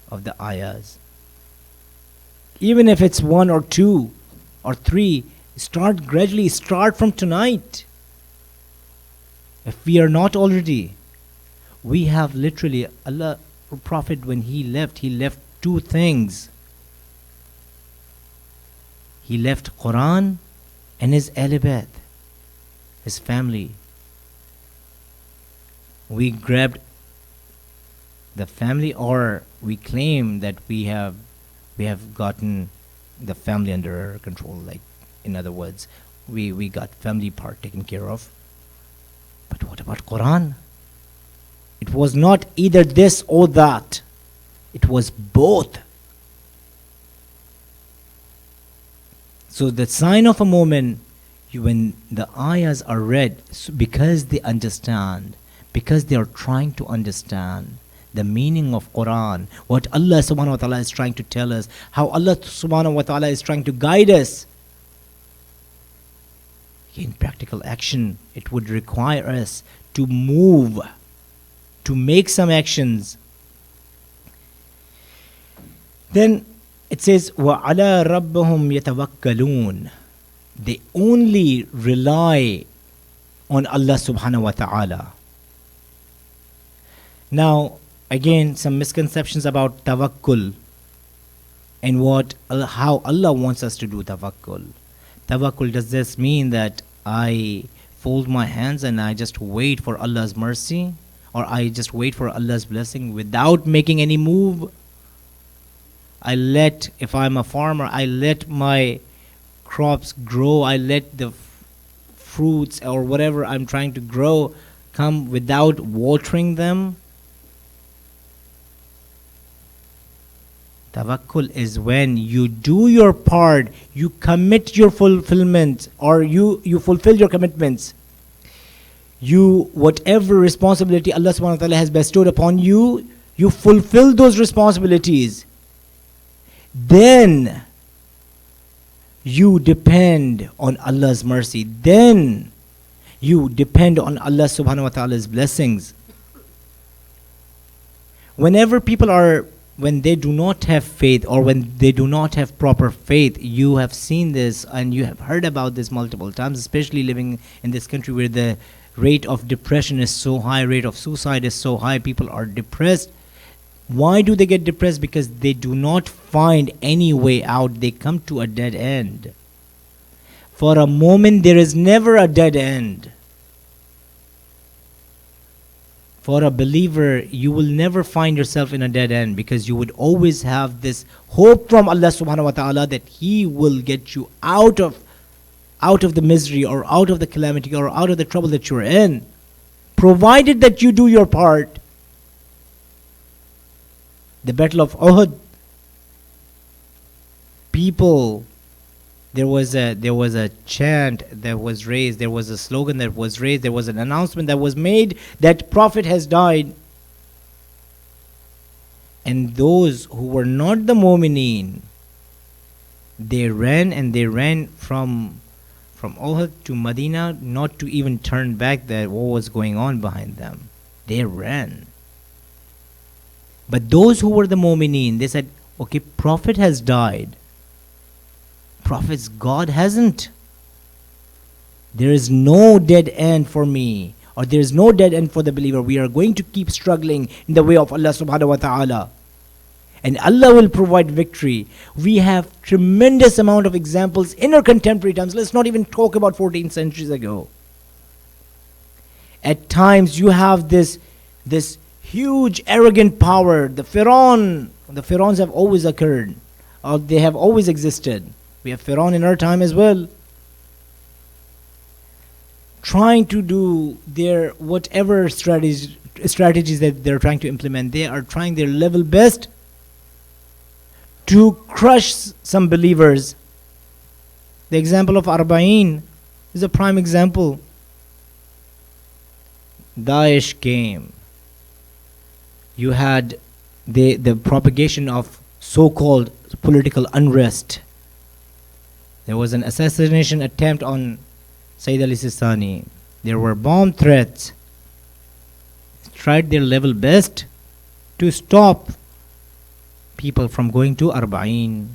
of the ayahs. Even if it's 1 or 2 or 3, start gradually, start from tonight. If we are not already, we have literally, Allah, Prophet, when he left 2 things. He left Quran and his Ahl Bayt, his family. We grabbed the family, or we claim that we have gotten the family under our control. Like, in other words, we got family part taken care of. But what about Quran? It was not either this or that. It was both. So the sign of a moment, when the ayahs are read, because they understand, because they are trying to understand the meaning of Quran, what Allah subhanahu wa ta'ala is trying to tell us, how Allah subhanahu wa ta'ala is trying to guide us. In practical action, it would require us to move, to make some actions. Then it says, وَعَلَى رَبَّهُمْ يَتَوَكَّلُونَ. They only rely on Allah subhanahu wa ta'ala. Now, again, some misconceptions about tawakkul and how Allah wants us to do tawakkul. Tawakkul, does this mean that I fold my hands and I just wait for Allah's mercy, or I just wait for Allah's blessing without making any move? If I'm a farmer, I let my crops grow, I let the fruits or whatever I'm trying to grow come without watering them? Tawakkul is when you do your part, you commit your fulfillment, or you fulfill your commitments. Whatever responsibility Allah subhanahu wa ta'ala has bestowed upon you, you fulfill those responsibilities. Then you depend on Allah's mercy. Then you depend on Allah subhanahu wa ta'ala's blessings. Whenever when they do not have faith, or when they do not have proper faith, you have seen this and you have heard about this multiple times, especially living in this country where the rate of depression is so high, rate of suicide is so high, people are depressed. Why do they get depressed? Because they do not find any way out. They come to a dead end. For a moment, there is never a dead end. For a believer, you will never find yourself in a dead end, because you would always have this hope from Allah subhanahu wa ta'ala that He will get you out of the misery, or out of the calamity, or out of the trouble that you're in, provided that you do your part. The Battle of Uhud, there was a chant that was raised, there was a slogan that was raised, there was an announcement that was made that Prophet has died. And those who were not the mu'mineen, they ran from Uhud to Medina, not to even turn back what was going on behind them. They ran. But those who were the mu'mineen, they said, okay, Prophet has died. Prophet's God hasn't. There is no dead end for me, or there is no dead end for the believer. We are going to keep struggling in the way of Allah subhanahu wa ta'ala. And Allah will provide victory. We have tremendous amount of examples in our contemporary times. Let's not even talk about 14 centuries ago. At times you have this huge arrogant power. The Pharaohs have always occurred, or they have always existed. We have Pharaoh in our time as well, trying to do their whatever strategies that they're trying to implement. They are trying their level best to crush some believers. The example of Arba'in is a prime example. Daesh came. You had the propagation of so-called political unrest. There was an assassination attempt on Syed al-Sistani. There were bomb threats. Tried their level best to stop people from going to Arba'in.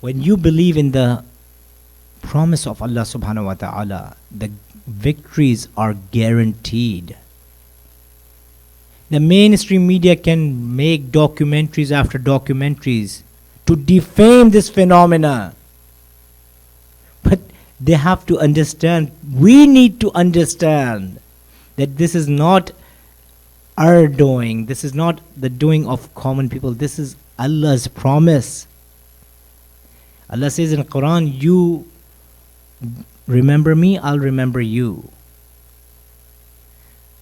When you believe in the promise of Allah subhanahu wa ta'ala, the victories are guaranteed. The mainstream media can make documentaries after documentaries to defame this phenomena. But they have to understand, we need to understand that this is not our doing. This is not the doing of common people. This is Allah's promise. Allah says in the Quran, you remember me, I'll remember you.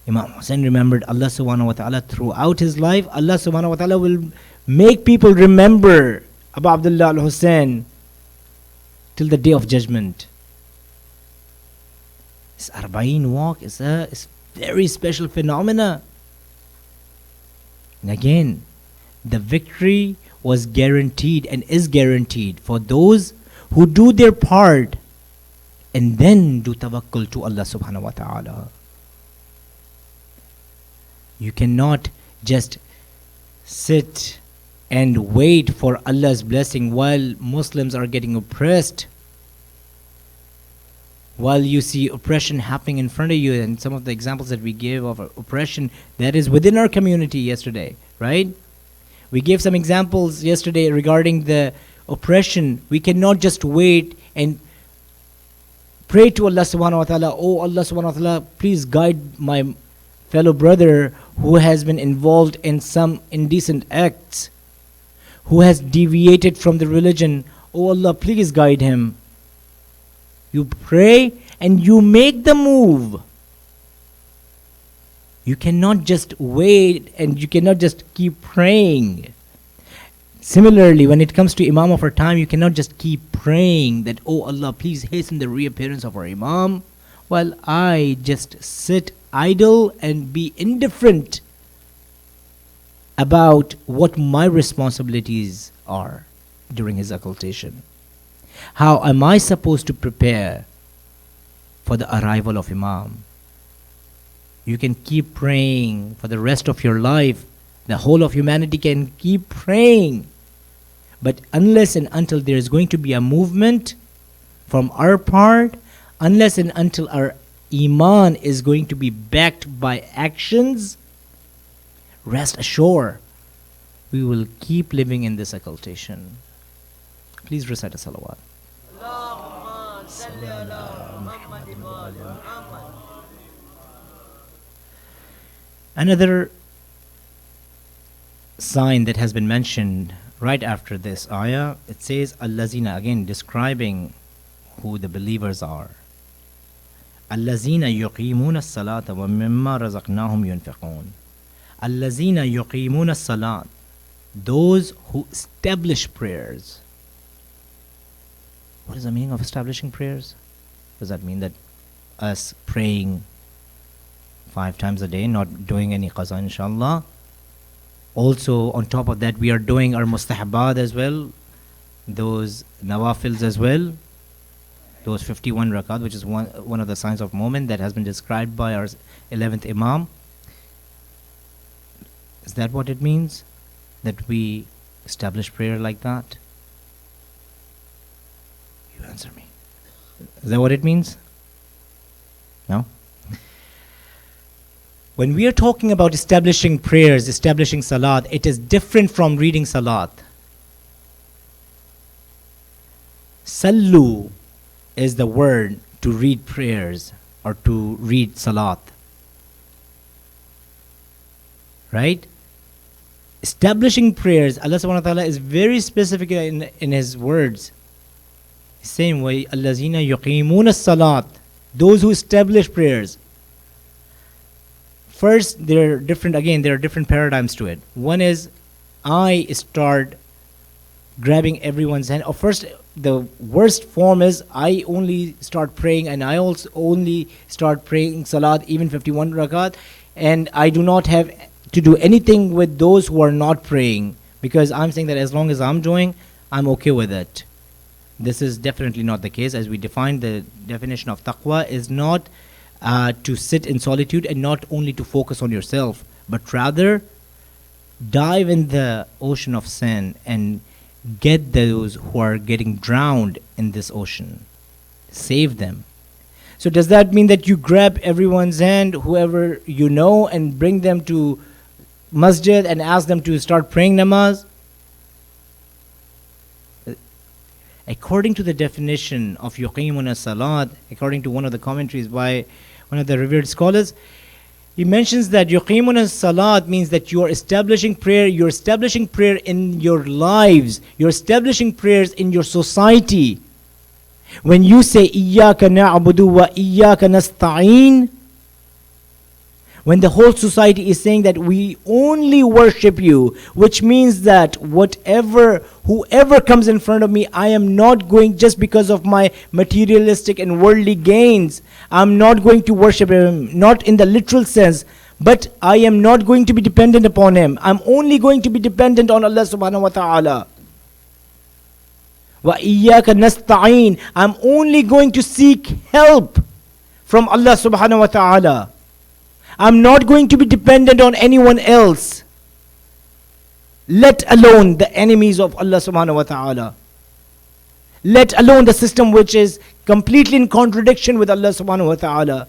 Imam Hussain remembered Allah subhanahu wa ta'ala throughout his life. Allah subhanahu wa ta'ala will make people remember Abu Abdullah al-Hussein till the day of judgment. This Arba'in walk is a very special phenomena. And again, the victory was guaranteed and is guaranteed for those who do their part and then do tawakkul to Allah subhanahu wa ta'ala. You cannot just sit and wait for Allah's blessing while Muslims are getting oppressed, while you see oppression happening in front of you. And some of the examples that we gave of oppression that is within our community yesterday, right? We gave some examples yesterday regarding the oppression. We cannot just wait and pray to Allah subhanahu wa ta'ala, oh Allah subhanahu wa ta'ala, please guide my fellow brother who has been involved in some indecent acts, who has deviated from the religion. Oh Allah, please guide him. You pray and you make the move. You cannot just wait and you cannot just keep praying. Similarly, when it comes to Imam of our time, you cannot just keep praying that, oh Allah, please hasten the reappearance of our Imam, while I just sit idle and be indifferent about what my responsibilities are during his occultation. How am I supposed to prepare for the arrival of Imam? You can keep praying for the rest of your life. The whole of humanity can keep praying. But unless and until there is going to be a movement from our part, unless and until our Iman is going to be backed by actions, rest assured, we will keep living in this occultation. Please recite a salawat. Another sign that has been mentioned right after this ayah, it says Allazina, again describing who the believers are. Allazina yuqimuna as-salata wa mimma razaqnahum yunfiqun. Allazina yuqimuna as-salat, those who establish prayers. What is the meaning of establishing prayers? Does that mean that us praying 5 times a day, not doing any qaza inshallah? Also, on top of that, we are doing our mustahabat as well, those nawafils as well, those 51 rakat, which is one of the signs of moment that has been described by our 11th Imam. Is that what it means? That we establish prayer like that? You answer me. Is that what it means? No? When we are talking about establishing prayers, establishing salat, it is different from reading salat. Sallu is the word to read prayers or to read salat. Right? Establishing prayers, Allah subhanahu wa ta'ala is very specific in His words. He's saying, وَالَّذِينَ يُقِيمُونَ الصَّلَاةِ, those who establish prayers. First, there are different paradigms to it. One is, I start grabbing everyone's hand. Or first, the worst form is, I only start praying and I also only start praying salat, even 51 rakat, and I do not have to do anything with those who are not praying, because I'm saying that as long as I'm doing, I'm okay with it. This is definitely not the case. As we defined, the definition of taqwa is not to sit in solitude and not only to focus on yourself, but rather dive in the ocean of sin and get those who are getting drowned in this ocean. Save them. So does that mean that you grab everyone's hand, whoever you know, and bring them to masjid and ask them to start praying namaz? According to the definition of yuqimuna salat, according to one of the commentaries by one of the revered scholars, he mentions that yuqimuna salat means that you are establishing prayer, you're establishing prayer in your lives, you're establishing prayers in your society. When you say iyyaka na'budu wa iyyaka nasta'in, when the whole society is saying that we only worship you, which means that whoever comes in front of me, I am not going, just because of my materialistic and worldly gains, I'm not going to worship him, not in the literal sense, but I am not going to be dependent upon him. I'm only going to be dependent on Allah subhanahu wa ta'ala. Wa iyyaka nasta'in, I'm only going to seek help from Allah subhanahu wa ta'ala. I'm not going to be dependent on anyone else, let alone the enemies of Allah subhanahu wa ta'ala, let alone the system which is completely in contradiction with Allah subhanahu wa ta'ala.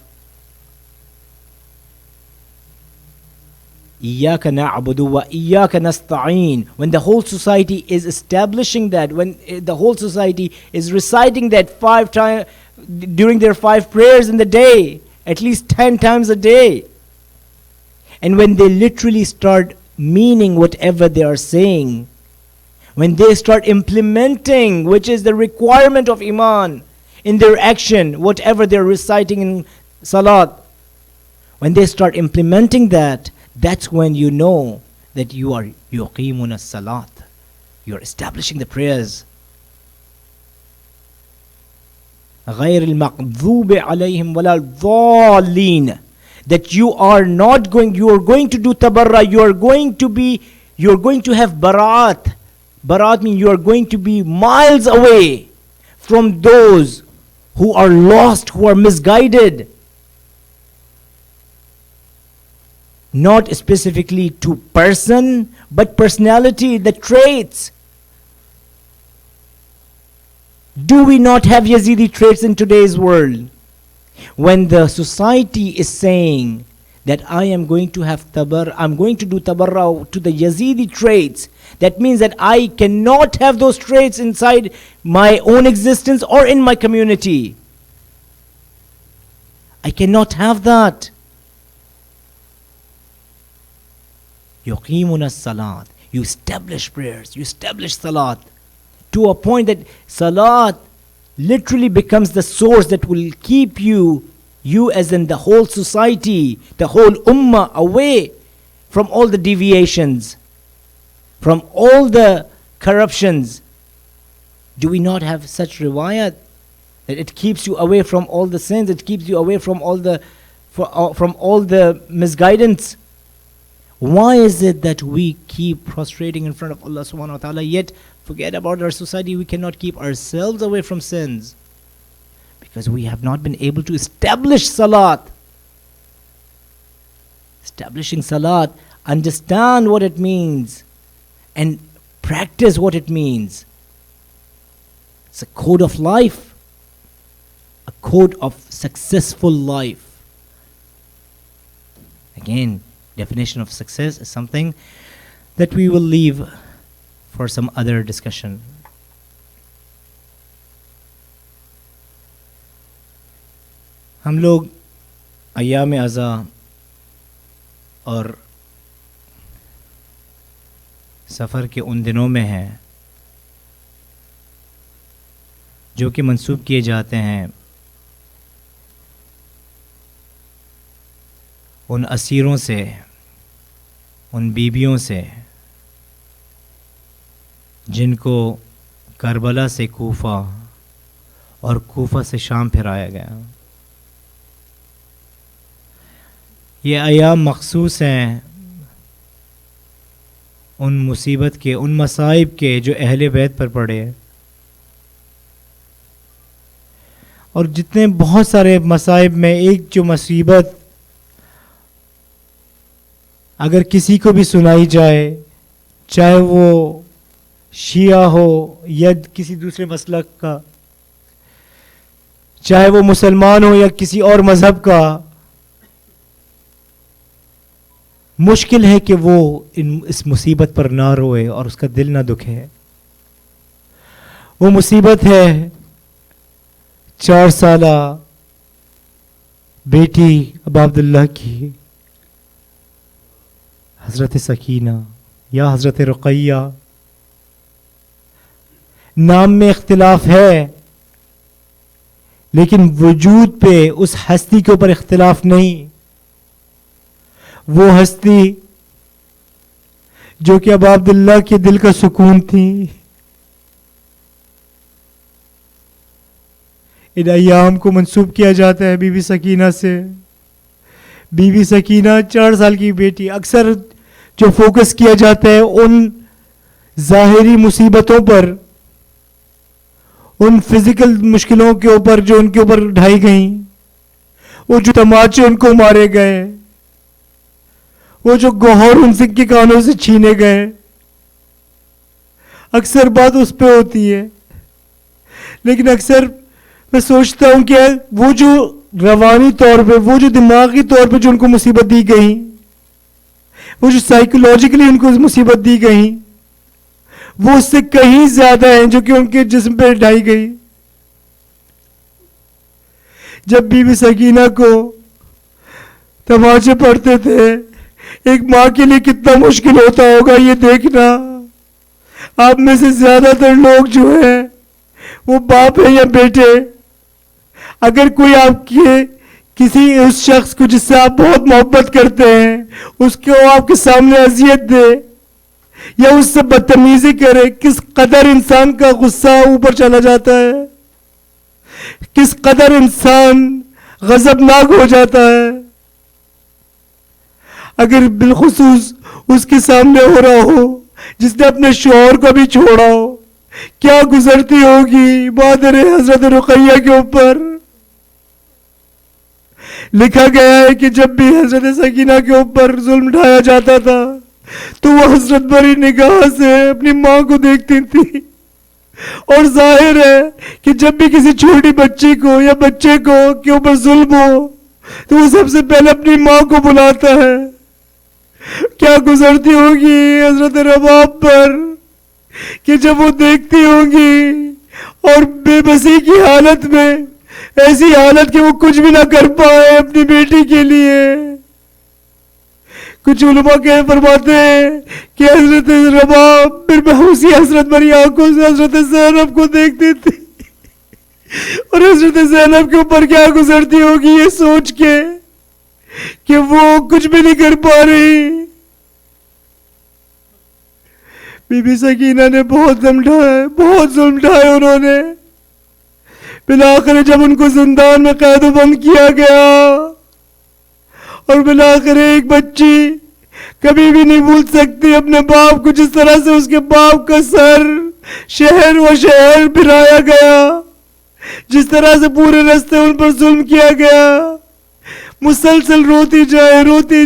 Iyyaka na'budu wa iyyaka nasta'in. When the whole society is establishing that, when the whole society is reciting that 5 times during their 5 prayers in the day, at least 10 times a day, and when they literally start meaning whatever they are saying, when they start implementing, which is the requirement of Iman, in their action, whatever they're reciting in Salat, when they start implementing that, that's when you know that you are yuqimuna salat. You're establishing the prayers. غَيْرِ الْمَغْضُوبِ عَلَيْهِمْ وَلَا الضَّالِّينَ. That you are going to do tabarra, you're going to have barat. Barat means you are going to be miles away from those who are lost, who are misguided. Not specifically to person, but personality, the traits. Do we not have Yazidi traits in today's world? When the society is saying that I am going to I'm going to do tabarra to the Yazidi traits, that means that I cannot have those traits inside my own existence or in my community. I cannot have that. Yuqimuna salat. You establish prayers, you establish salat to a point that salat literally becomes the source that will keep you as in the whole society, the whole ummah, away from all the deviations, from all the corruptions. Do we not have such riwayat that it keeps you away from all the sins, it keeps you away from all the misguidance? Why is it that we keep prostrating in front of Allah subhanahu wa ta'ala, yet forget about our society, we cannot keep ourselves away from sins? Because we have not been able to establish salat. Establishing salat, understand what it means, and practice what it means. It's a code of life, a code of successful life. Again, definition of success is something that we will leave for some other discussion. ہم لوگ ایام ازاں اور سفر کے ان دنوں میں ہیں جو کہ منسوب کیے جاتے ہیں ان اسیروں سے، ان بیویوں سے جن کو کربلا سے کوفہ اور کوفہ سے شام پھرایا گیا. یہ ایام مخصوص ہیں ان مصیبت کے، ان مصائب کے جو اہل بیت پر پڑے، اور جتنے بہت سارے مصائب میں ایک جو مصیبت اگر کسی کو بھی سنائی جائے، چاہے وہ شیعہ ہو یا کسی دوسرے مسلک کا، چاہے وہ مسلمان ہو یا کسی اور مذہب کا، مشکل ہے کہ وہ اس مصیبت پر نہ روئے اور اس کا دل نہ دکھے. وہ مصیبت ہے 4 سالہ بیٹی ابا عبداللہ کی، حضرت سکینہ یا حضرت رقیہ. نام میں اختلاف ہے لیکن وجود پہ اس ہستی کے اوپر اختلاف نہیں. وہ ہستی جو کہ ابا عبداللہ کے دل کا سکون تھی. ان ایام کو منسوب کیا جاتا ہے بی بی سکینہ سے. بی بی سکینہ 4 سال کی بیٹی. اکثر جو فوکس کیا جاتا ہے ان ظاہری مصیبتوں پر، ان فزیکل مشکلوں کے اوپر جو ان کے اوپر ڈھائی گئیں، وہ جو تماچے ان کو مارے گئے، وہ جو گوہر ان سے کے کانوں سے چھینے گئے، اکثر بات اس پہ ہوتی ہے. لیکن اکثر میں سوچتا ہوں کہ وہ جو روانی طور پہ، وہ جو دماغی طور پہ جو ان کو مصیبت دی گئی، وہ جو سائیکولوجیکلی ان کو مصیبت دی گئی، وہ اس سے کہیں زیادہ ہیں جو کہ ان کے جسم پہ ڈھائی گئی. جب بی بی سکینہ کو تماچے پڑتے تھے، ایک ماں کے لیے کتنا مشکل ہوتا ہوگا یہ دیکھنا. آپ میں سے زیادہ تر لوگ جو ہیں وہ باپ ہیں یا بیٹے. اگر کوئی آپ کے کسی اس شخص کو جس سے آپ بہت محبت کرتے ہیں اس کو آپ کے سامنے اذیت دے یا اس سے بدتمیزی کرے، کس قدر انسان کا غصہ اوپر چلا جاتا ہے، کس قدر انسان غضبناک ہو جاتا ہے. اگر بالخصوص اس کے سامنے ہو رہا ہو جس نے اپنے شوہر کو بھی چھوڑا ہو، کیا گزرتی ہوگی مادر حضرت رقیہ کے اوپر. لکھا گیا ہے کہ جب بھی حضرت سکینہ کے اوپر ظلم ڈھایا جاتا تھا تو وہ حضرت بری نگاہ سے اپنی ماں کو دیکھتی تھی. اور ظاہر ہے کہ جب بھی کسی چھوٹی بچی کو یا بچے کو کے اوپر ظلم ہو تو وہ سب سے پہلے اپنی ماں کو بلاتا ہے. کیا گزرتی ہوگی حضرت رباب پر کہ جب وہ دیکھتی ہوں گی اور بے بسی کی حالت میں، ایسی حالت کہ وہ کچھ بھی نہ کر پائے اپنی بیٹی کے لیے. کچھ علماء کہہ فرماتے ہیں کہ حضرت رباب پھر بہوسی حضرت بری آنکھوں سے حضرت زینب کو دیکھتی تھی، اور حضرت زینب کے اوپر کیا گزرتی ہوگی یہ سوچ کے کہ وہ کچھ بھی نہیں کر پا رہی. بی بی سکینہ نے بہت ظلم ڈھائے، بہت ظلم ڈھائے انہوں نے. بالآخر جب ان کو زندان میں قید و بند کیا گیا اور بالآخر ایک بچی کبھی بھی نہیں بھول سکتی اپنے باپ کو، جس طرح سے اس کے باپ کا سر شہر و شہر پھرایا گیا، جس طرح سے پورے راستے ان پر ظلم کیا گیا. مسلسل روتی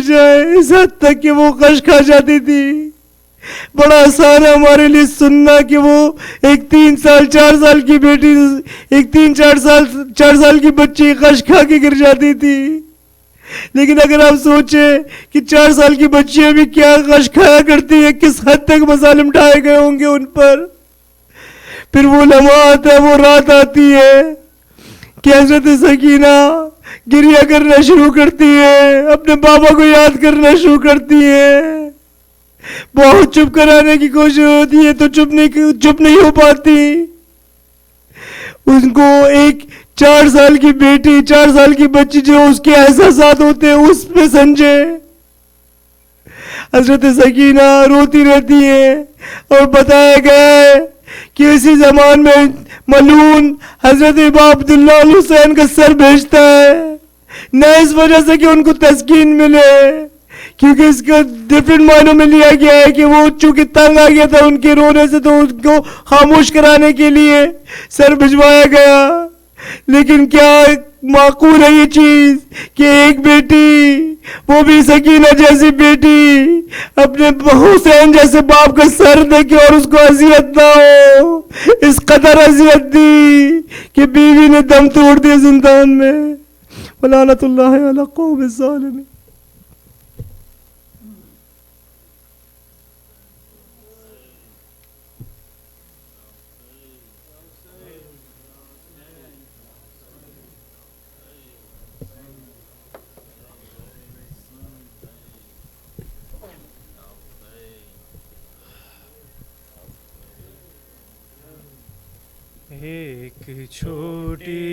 جائے اس حد تک کہ وہ غش کھا جاتی تھی. بڑا آسان ہے ہمارے لیے سننا کہ وہ ایک 3 سال 4 سال کی بیٹی، ایک 4 سال کی بچی غش کھا کے گر جاتی تھی. لیکن اگر آپ سوچیں کہ 4 سال کی بچیاں بھی کیا غش کھایا کرتی ہیں، کس حد تک مظالم ڈھائے گئے ہوں گے ان پر. پھر وہ لمحات ہے، وہ رات آتی ہے کہ حضرت سکینہ گریہ کرنا شروع کرتی ہے، اپنے بابا کو یاد کرنا شروع کرتی ہے. بہت چپ کرانے کی کوشش ہوتی ہے تو چپ نہیں ہو پاتی. ان کو ایک 4 سال کی بیٹی، 4 سال کی بچی جو اس کے احساسات ہوتے ہیں اس پہ سمجھے. حضرت سکینہ روتی رہتی ہے اور بتایا گیا ہے کہ اسی زمان میں ملعون حضرت امام عبداللہ علیہ حسین کا سر بھیجتا ہے، نہ اس وجہ سے کہ ان کو تسکین ملے، کیونکہ اس کا ڈفرینٹ معنوں میں لیا گیا ہے کہ وہ چونکہ تنگ آ گیا تھا ان کے رونے سے تو ان کو خاموش کرانے کے لیے سر بھجوایا گیا. لیکن کیا معقول ہے یہ چیز کہ ایک بیٹی، وہ بھی سکینہ جیسی بیٹی، اپنے حسین جیسے باپ کا سر دیکھے اور اس کو اذیت نہ ہو. اس قدر اذیت دی کہ بیوی نے دم توڑ دیا زندان میں. ولعنت اللہ علی قوم الظالمین. ایک چھوٹی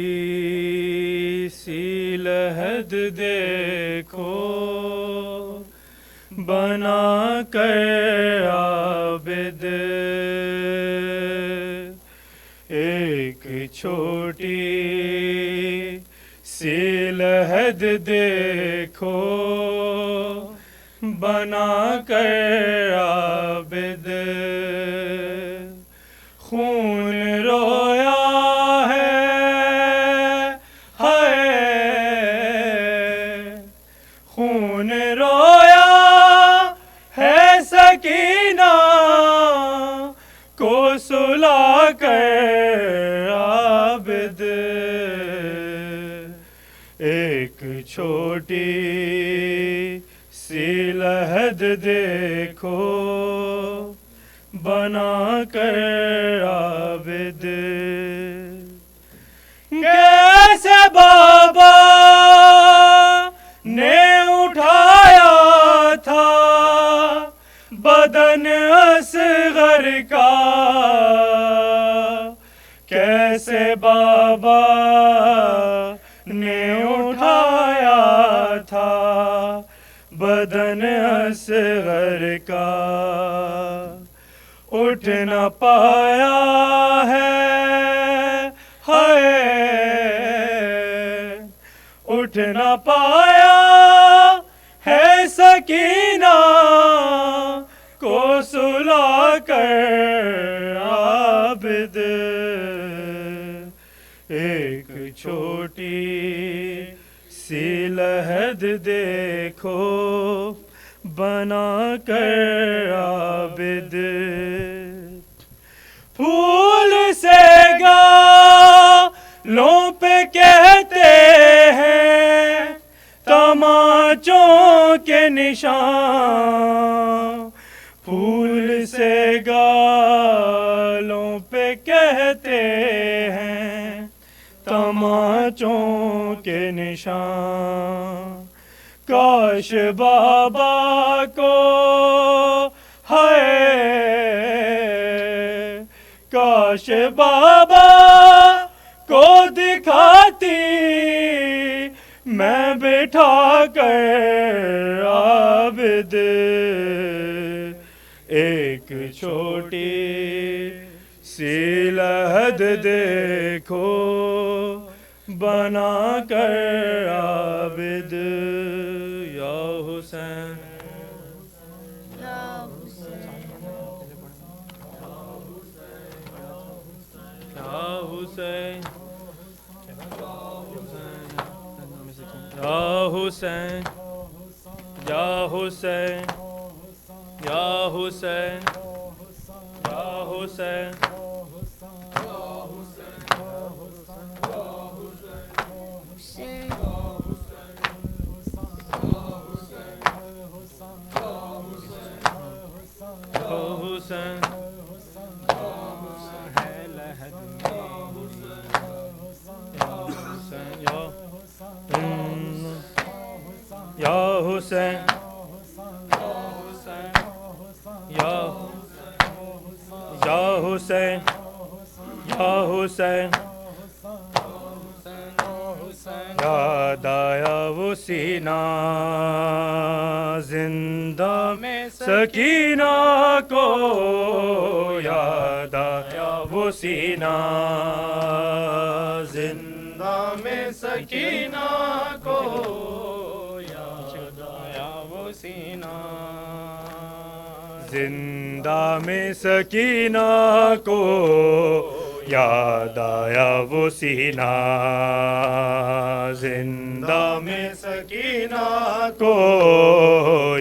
سی لحد دیکھو بنا کر عابد، ایک چھوٹی سی لحد دیکھو بنا کر عابد. خون رویا ہے خون رویا ہے سکینہ کو سلا کر عابد. ایک چھوٹی سی لحد دیکھو بنا کر عابد. کیسے بابا نے اٹھایا تھا بدن اصغر کا، کیسے بابا نے اٹھایا تھا بدن اصغر کا. اٹھ نہ پایا ہے اٹھ نہ پایا ہے سکینہ کو سلا کر عابد. ایک چھوٹی سی لحد دیکھو بنا کر عابد. پھول سے گالوں پہ کہتے ہیں تماچوں کے نشان، پھول سے گالوں پہ کہتے ہیں تماچوں کے نشان. کاش بابا کو کاش بابا کو دکھاتی میں بٹھا کر عابد. ایک چھوٹی سی لحد دیکھو بنا کر عابد. یا حسین یا حسین حسین یا حسین یا حسین یا حسین حسین یا حسین یا حسین یا حسین یاد آیا وہ سینہ زندہ میں سکینہ کو یاد آیا وہ سینہ زندہ میں سکینہ کو یاد آیا وہ سینہ زندہ میں سکینہ کو یاد آیا وہ سینہ زندہ میں سکینہ کو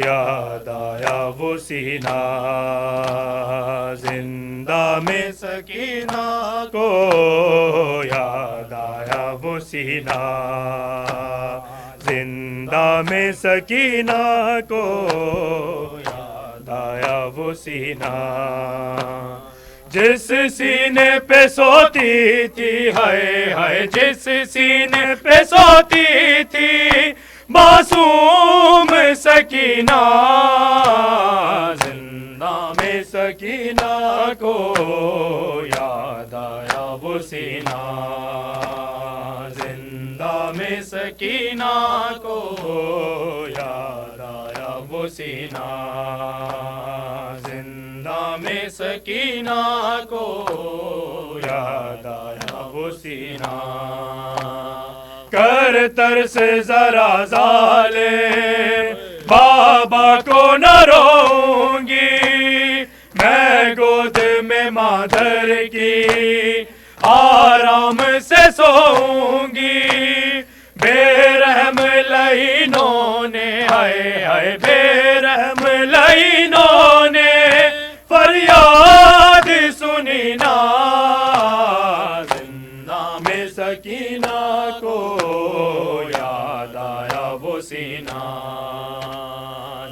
یاد آیا وہ سینہ زندہ میں سکینہ کو یاد آیا وہ سینہ زندہ میں سکینہ کو یاد آیا وہ سینہ جس سینے پہ سوتی تھی ہائے ہائے جس سینے پہ سوتی تھی معصوم سکینہ زندہ میں سکینہ کو یاد آیا وہ سینہ زندہ میں سکینہ کو یاد آیا وہ سینہ زندہ میں سکینہ کو یاد آیا وہ سینہ کر ترس ذرا ظالم بابا کو نہ روؤں گی میں گود میں مادر کی آرام سے سوؤں گی بے رحم لعینوں نے ہائے ہائے بے رحم لعینوں نے فریاد سنی نا زندہ میں سکینہ کو یاد آیا وہ سینہ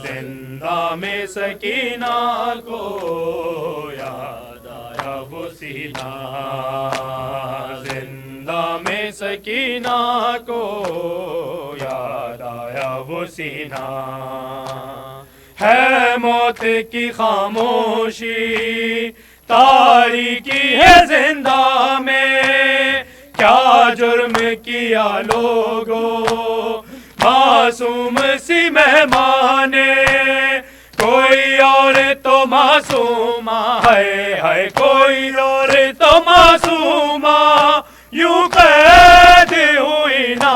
زندہ میں سکینہ کو یاد آیا وہ سینہ زندہ میں سکینہ کو یاد آیا وہ سینہ ہے موت کی خاموشی تاریکی ہے زندہ میں کیا جرم کیا لوگوں معصوم سی مہمان کوئی اور تو معصومہ ہے کوئی اور تو معصومہ یوں قید ہوئی نا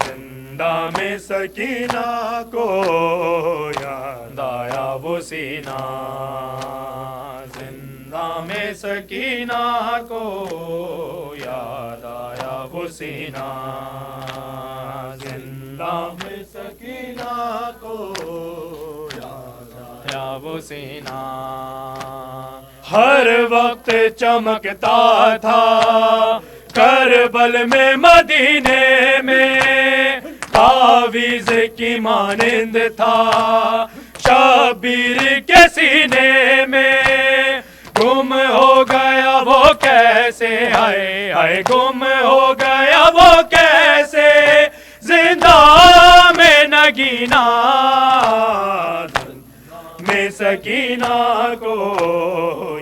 زندہ میں سکینہ کو یاد آیا وہ سینہ زندہ میں سکینہ کو یاد آیا وہ سینہ زندہ میں سکینہ کو یاد آیا وہ سینہ ہر وقت چمکتا تھا کربل میں مدینے میں تعویذ کی مانند تھا شبیر کے سینے میں گم ہو گیا وہ کیسے ہائے ہائے گم ہو گیا وہ کیسے زندہ میں نگینہ میں سکینہ کو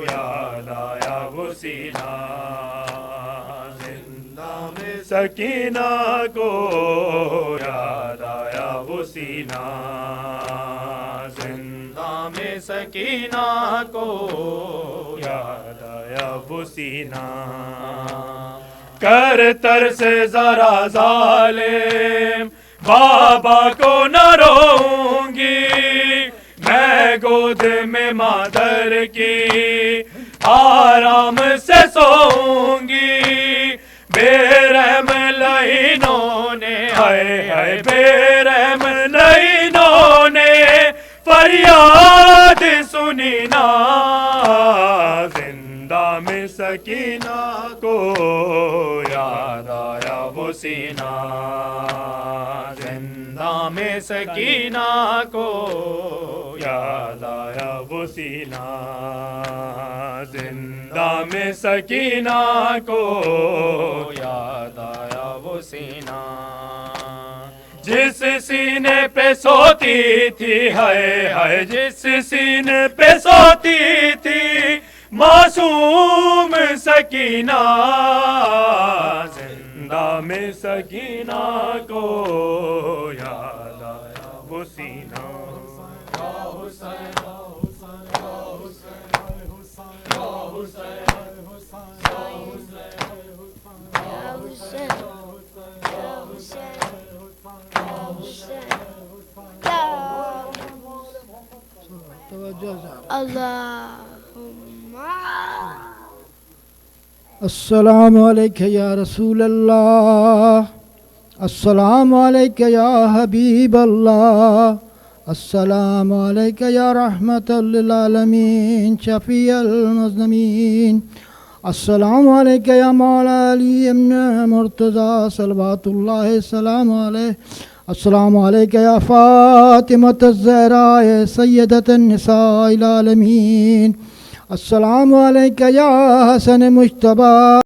یاد آیا وہ سینہ زندہ میں سکینہ کو یاد آیا وہ سینہ زندہ میں سکینہ کو یاد آیا وہ سینہ کر ترس ذرا ظالم بابا کو نہ روؤں گی میں گود میں مادر کی آرام سے سوؤں گی بے رحم لعینوں نے ہائے ہائے بے رحم لعینوں نے فریاد سنی نا زندہ میں سکینہ کو یاد آیا وہ سینہ زندہ میں سکینہ کو یاد آیا وہ سینہ زندہ میں سکینہ کو یاد آیا وہ سینہ جس سینے پہ سوتی تھی ہائے ہائے جس سینے پہ سوتی تھی معصوم سکینہ زندہ میں سکینہ کو یاد آیا وہ سینہ السلام علیکہ یا رسول اللہ السلام علیکہ یا حبیب اللہ السلام علیکہ یا رحمت للعالمین شفیع المذنبین السلام علیکہ یا مولا علی ابن مرتضی صلوات اللہ السلام علیہ السلام علیکہ یا فاطمۃ الزہراء سیدۃ النساء العالمین السلام علیکہ یا حسن مجتبی